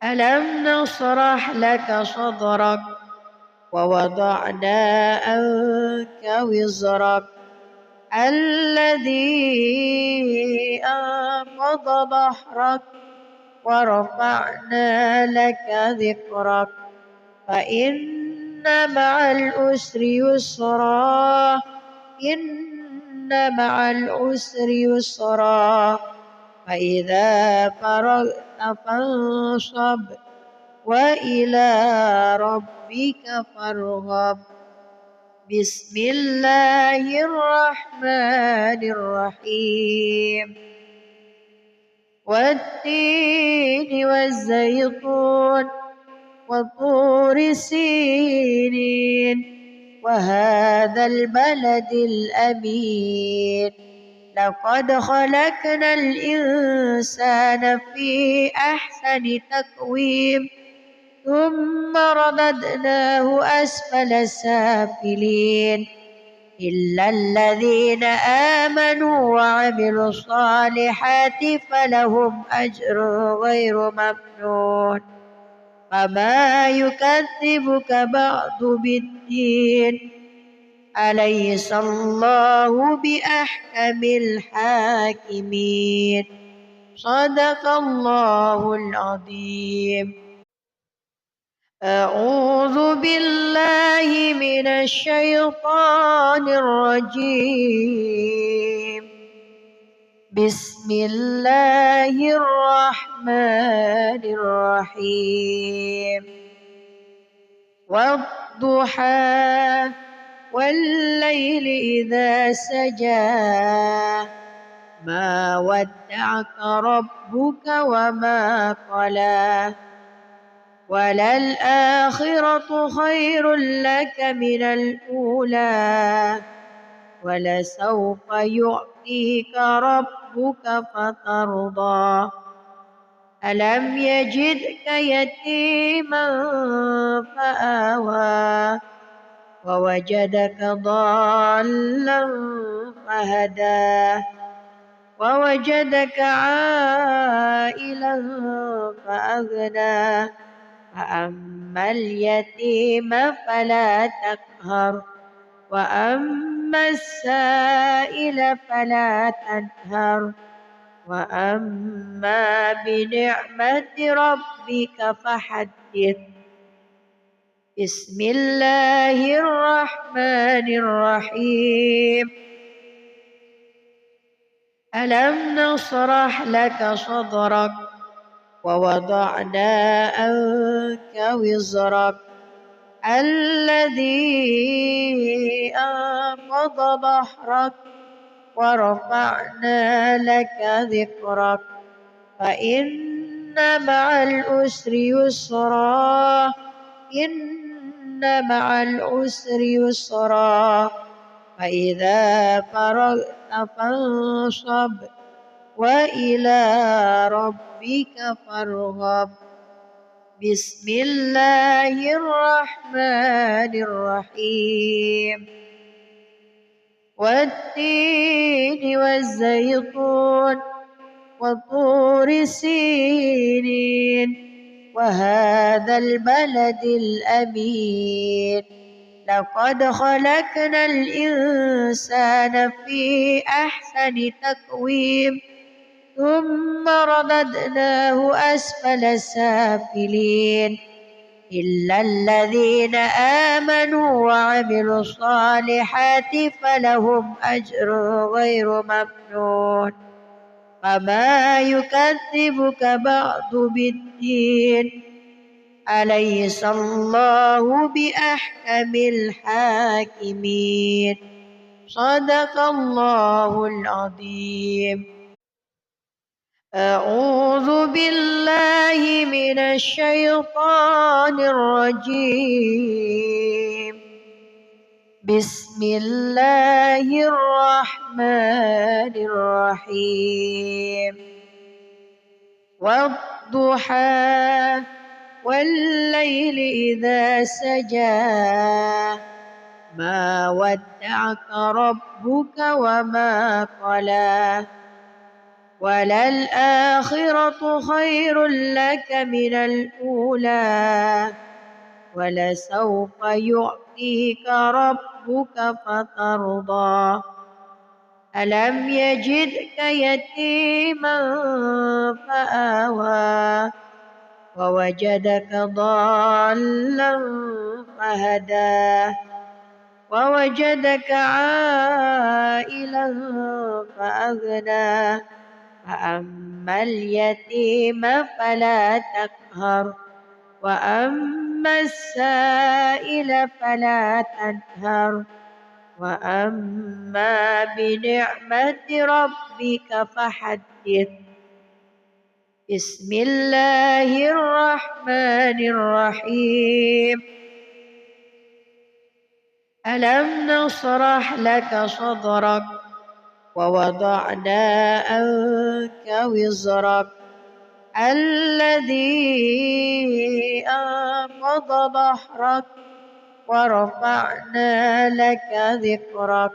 ألم نشرح لك صدرك ووضعنا عنك وزرك الذي أنقض ظهرك ورفعنا لك ذكرك فإن مع العسر يسرا إن مع العسر يسرا فإذا فرغت فانصب وإلى ربك فارغب بسم الله الرحمن الرحيم والتين والزيتون وطور سينين وهذا البلد الأمين لقد خلقنا الإنسان في أحسن تقويم ثم رددناه أسفل سافلين إلا الذين آمنوا وعملوا الصالحات فلهم أجر غير ممنون فما يكذبك بعد بالدين أليس الله بأحكم الحاكمين صدق الله العظيم أعوذ بالله من الشيطان الرجيم بسم الله الرحمن الرحيم والضحى والليل إذا سجى ما ودعك ربك وما قلى وللآخرة خير لك من الأولى ولسوف يعطيك ربك فترضى ألم يجدك يتيما فآوى ووجدك ضالا فهدى ووجدك عائلا فأغنى فأما اليتيم فلا تقهر وأما السائل فلا تنهر وأما بنعمة ربك فحدث. بسم الله الرحمن الرحيم. ألم نشرح لك صدرك ووضعنا عنك وزرك الذي أنقض ظهرك ورفعنا لك ذكرك فإن مع العسر يسرا إن مع العسر يسرا فإذا فرغت فانصب وإلى ربك فارغب. بسم الله الرحمن الرحيم. والتين والزيتون وطور سينين وهذا البلد الأمين لقد خلقنا الإنسان في أحسن تقويم ثم رددناه أسفل سافلين إلا الذين آمنوا وعملوا الصالحات فلهم أجر غير ممنون فما يكذبك بعد بالدين أليس الله بأحكم الحاكمين. صدق الله العظيم. أعوذ بالله من الشيطان الرجيم. بسم الله الرحمن الرحيم. والضحى والليل إذا سجى ما ودعك ربك وما قلى وللآخرة خير لك من الأولى ولسوف يعطيك ربك فترضى ألم يجدك يتيما فآوى ووجدك ضالا فهدى ووجدك عائلا فأغنى فأما اليتيم فلا تقهر وأما السائل فلا تنهر وأما بنعمة ربك فحدث. بسم الله الرحمن الرحيم. ألم نشرح لك صدرك ووضعنا عنك وزرك الذي أنقض ظهرك ورفعنا لك ذكرك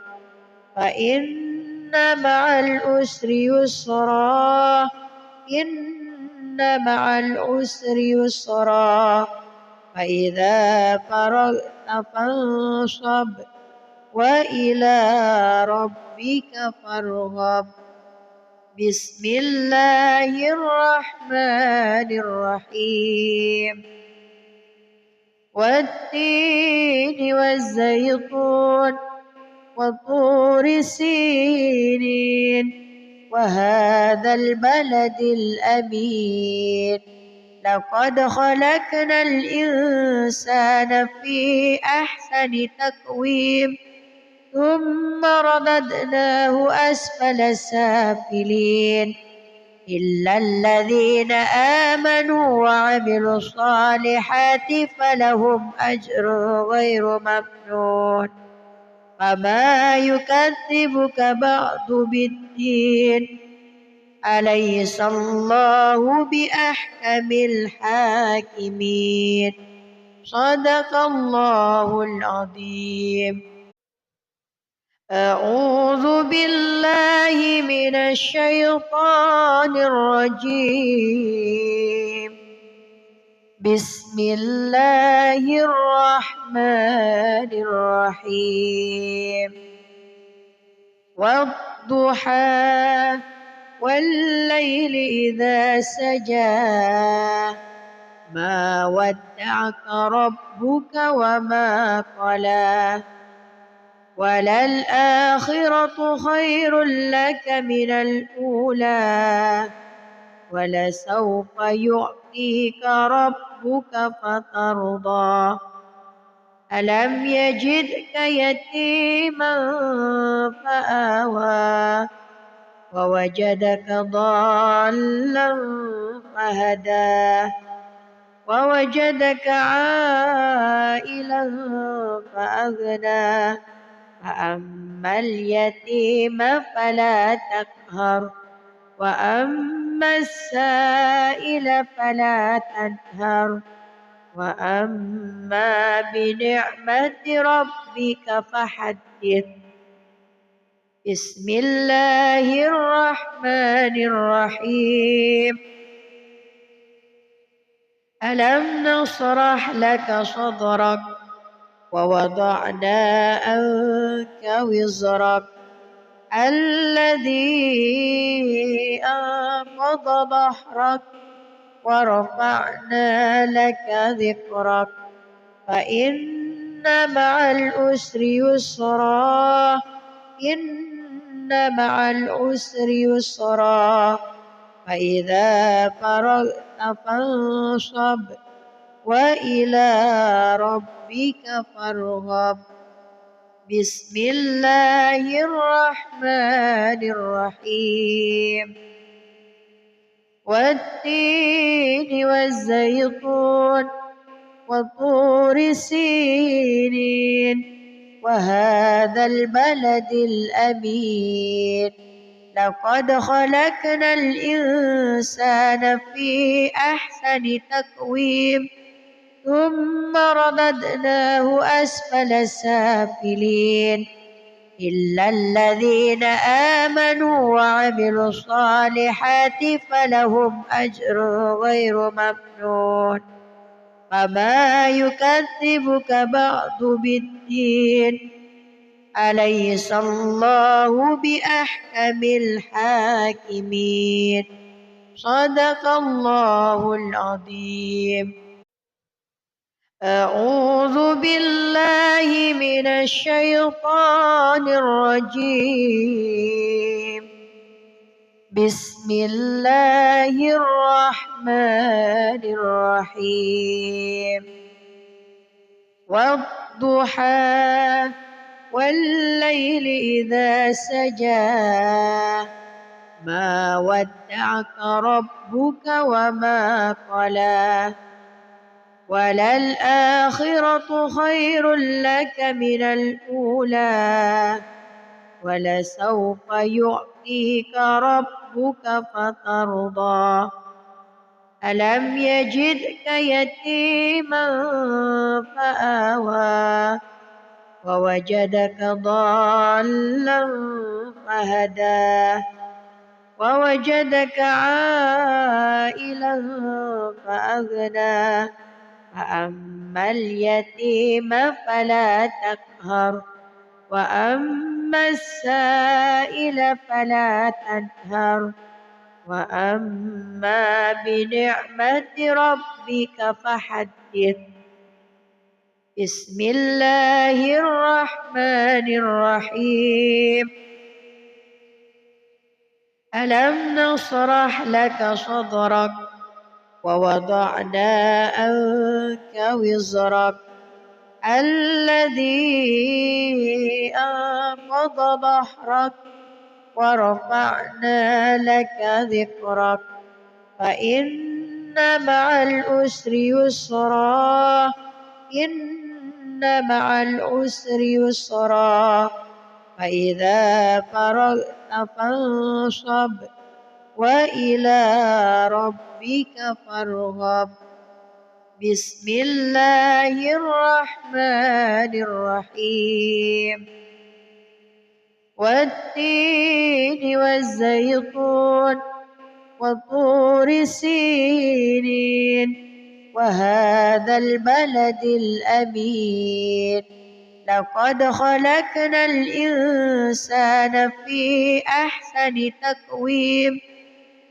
فإن مع العسر يسرا إن مع العسر يسرا فإذا فرغت فانصب وإلى ربك فارغب. بسم الله الرحمن الرحيم. والتين والزيتون وطور سينين وهذا البلد الأمين لقد خلقنا الإنسان في أحسن تقويم ثم رددناه أسفل سافلين إلا الذين آمنوا وعملوا الصالحات فلهم أجر غير ممنون فما يكذبك بعد بالدين أليس الله بأحكم الحاكمين. صدق الله العظيم. أعوذ بالله من الشيطان الرجيم. بسم الله الرحمن الرحيم. والضحى والليل إذا سجى ما ودعك ربك وما قلى وللآخرة خير لك من الأولى ولسوف يعطيك ربك فترضى ألم يجدك يتيما فآوى ووجدك ضالا فهدى ووجدك عائلا فأغنى فأما اليتيم فلا تقهر وأما السائل فلا تنهر وأما بنعمة ربك فحدث. بسم الله الرحمن الرحيم. ألم نشرح لك صدرك ووضعنا عنك وزرك الذي أنقض ظهرك ورفعنا لك ذكرك فإن مع العسر يسرا إن مع العسر يسرا فإذا فرغت فانصب وإلى ربك فارغب. بسم الله الرحمن الرحيم. والتين والزيتون وطور سينين وهذا البلد الأمين لقد خلقنا الإنسان في أحسن تقويم ثم رددناه أسفل سافلين إلا الذين آمنوا وعملوا الصالحات فلهم أجر غير ممنون فما يكذبك بعد بالدين أليس الله بأحكم الحاكمين. صدق الله العظيم. أعوذ بالله من الشيطان الرجيم. بسم الله الرحمن الرحيم. والضحى والليل إذا سجى ما ودعك ربك وما قلى وللآخرة خير لك من الأولى ولسوف يعطيك ربك فترضى ألم يجدك يتيما فآوى ووجدك ضالا فهدى ووجدك عائلا فأغنى فأما اليتيم فلا تقهر وأما السائل فلا تنهر وأما بنعمة ربك فحدث. بسم الله الرحمن الرحيم. ألم نشرح لك صدرك ووضعنا عنك وزرك الذي أنقض ظهرك ورفعنا لك ذكرك فإن مع العسر يسرا إن مع العسر يسرا فإذا فرغت فانصب وإلى ربك فارغب. بسم الله الرحمن الرحيم والتين والزيتون وطور سينين وهذا البلد الأمين لقد خلقنا الإنسان في أحسن تقويم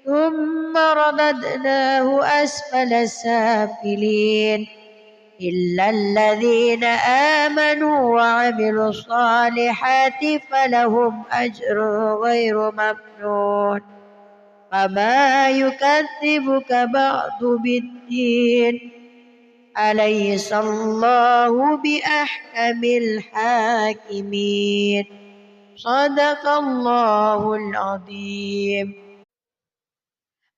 ثم رددناه أسفل سافلين إلا الذين آمنوا وعملوا الصالحات فلهم أجر غير ممنون فما يكذبك بعد بالدين أليس الله بأحكم الحاكمين صدق الله العظيم.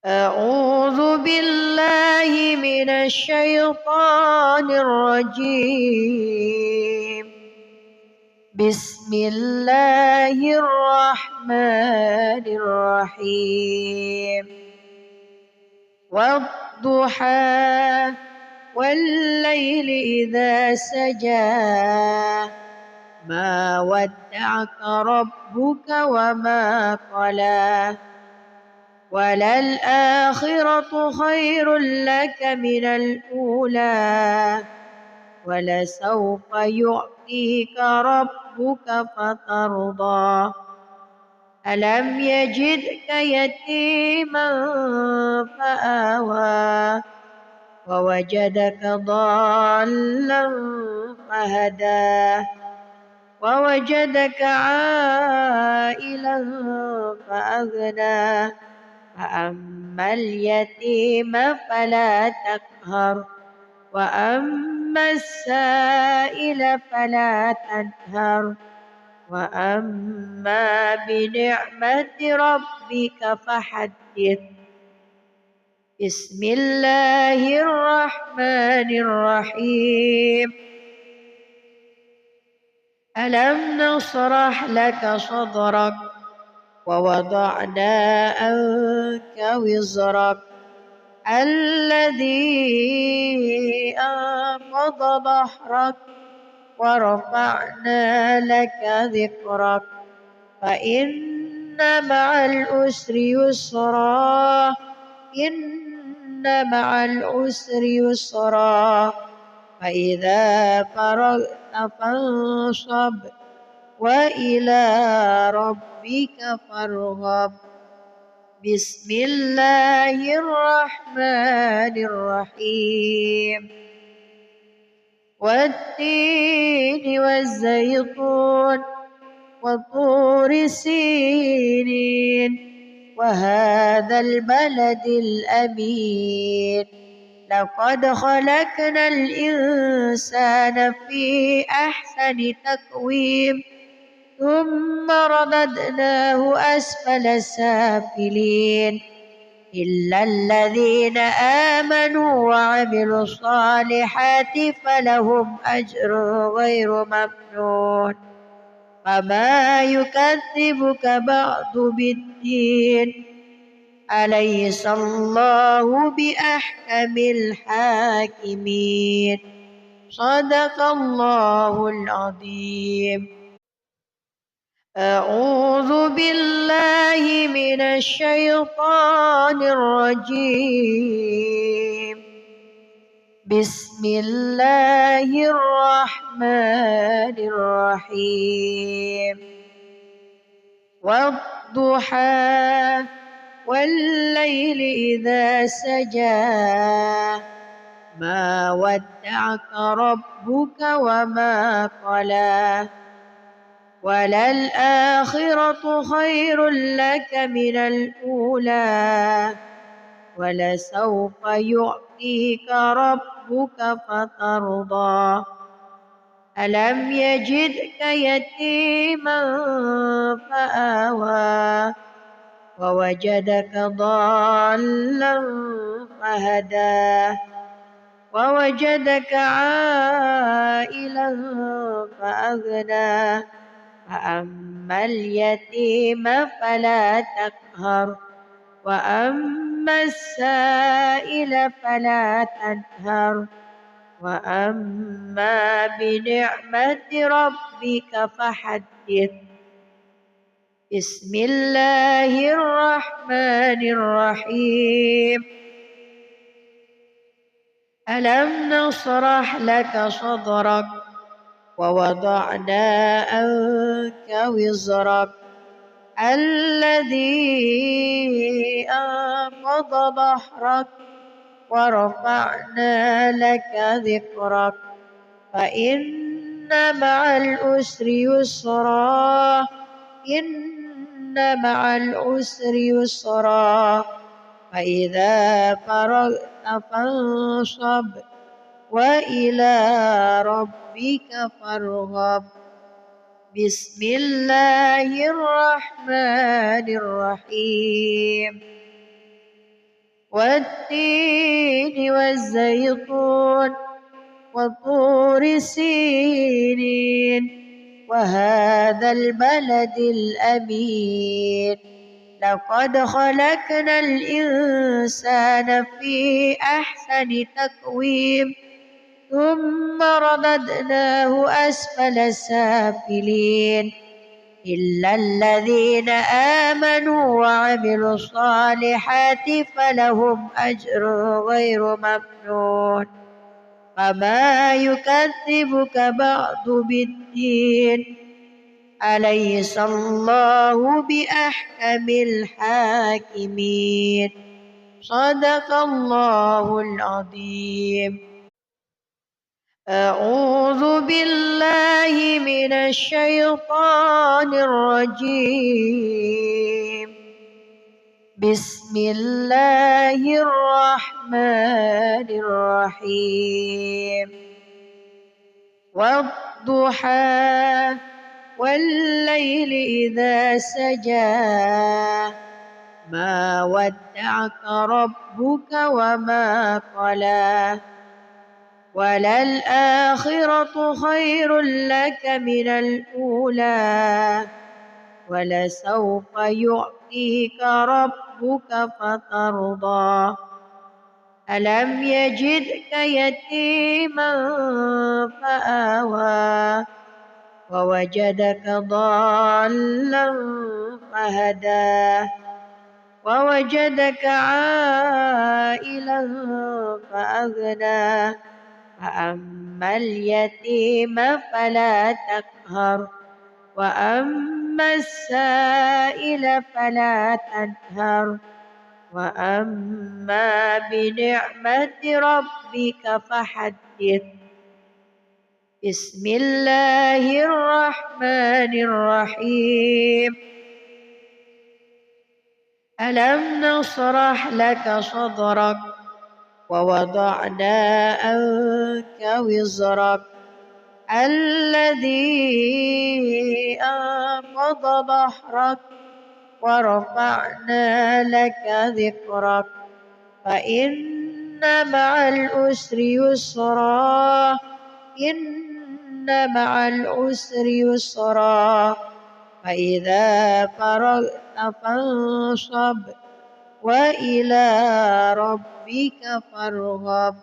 أعوذ بالله من الشيطان الرجيم بسم الله الرحمن الرحيم والضحى والليل إذا سجى ما ودعك ربك وما قلى وللآخرة خير لك من الأولى ولسوف يعطيك ربك فترضى ألم يجدك يتيما فآوى ووجدك ضالا فهدى ووجدك عائلا فأغنى فأما اليتيم فلا تقهر وأما السائل فلا تنهر وأما بنعمة ربك فحدث. بسم الله الرحمن الرحيم ألم نشرح لك صدرك ووضعنا عنك وزرك الذي أنقض ظهرك ورفعنا لك ذكرك فإن مع العسر يسرا إن مع العسر يسرا فإذا فرغت فانصب وإلى ربك فارغب. بسم الله الرحمن الرحيم والتين والزيتون وطور سينين وهذا البلد الأمين لقد خلقنا الإنسان في أحسن تقويم ثم رددناه أسفل سافلين إلا الذين آمنوا وعملوا الصالحات فلهم أجر غير ممنون فما يكذبك بعد بالدين أليس الله بأحكم الحاكمين صدق الله العظيم. أعوذ بالله من الشيطان الرجيم بسم الله الرحمن الرحيم والضحى والليل إذا سجى ما ودعك ربك وما قلى وللآخرة خير لك من الأولى ولسوف يعطيك ربك فترضى ألم يجدك يتيما فآوى ووجدك ضالا فهدى ووجدك عائلا فأغنى فأما اليتيم فلا تقهر وأما السائل فلا تنهر وأما بنعمة ربك فحدث. بسم الله الرحمن الرحيم. ألم نشرح لك صدرك ووضعنا عنك وزرك الذي أنقض ظهرك ورفعنا لك ذكرك فإن مع العسر يسرا إن مع العسر يسرا فإذا فرغت فانصب وإلى ربك فارغب. بسم الله الرحمن الرحيم. والتين والزيتون وطور سينين وهذا البلد الأمين لقد خلقنا الإنسان في أحسن تقويم ثم رددناه أسفل سافلين إلا الذين آمنوا وعملوا الصالحات فلهم أجر غير ممنون. فما يكذبك بعد بالدين أليس الله بأحكم الحاكمين. صدق الله العظيم. أعوذ بالله من الشيطان الرجيم. بسم الله الرحمن الرحيم. والضحى والليل إذا سجى ما ودعك ربك وما قلى وللآخرة خير لك من الأولى ولسوف يعطيك ربك فترضى. ألم يجدك يتيما فآوى ووجدك ضالا فهدى ووجدك عائلا فأغنى فأما اليتيم فلا تقهر وأما السائل فلا تنهر وأما بنعمة ربك فحدث. بسم الله الرحمن الرحيم. ألم نشرح لك صدرك ووضعنا عنك وزرك الذي أنقض ظهرك ورفعنا لك ذكرك فإن مع العسر يسرا إن مع العسر يسرا فإذا فرغت فانصب وإلى ربك فارغب.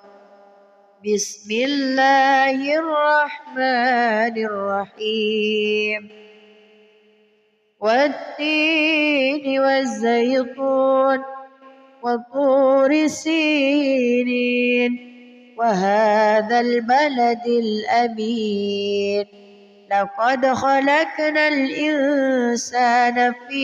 بسم الله الرحمن الرحيم. والتين والزيتون وطور سينين وهذا البلد الأمين لقد خلقنا الإنسان في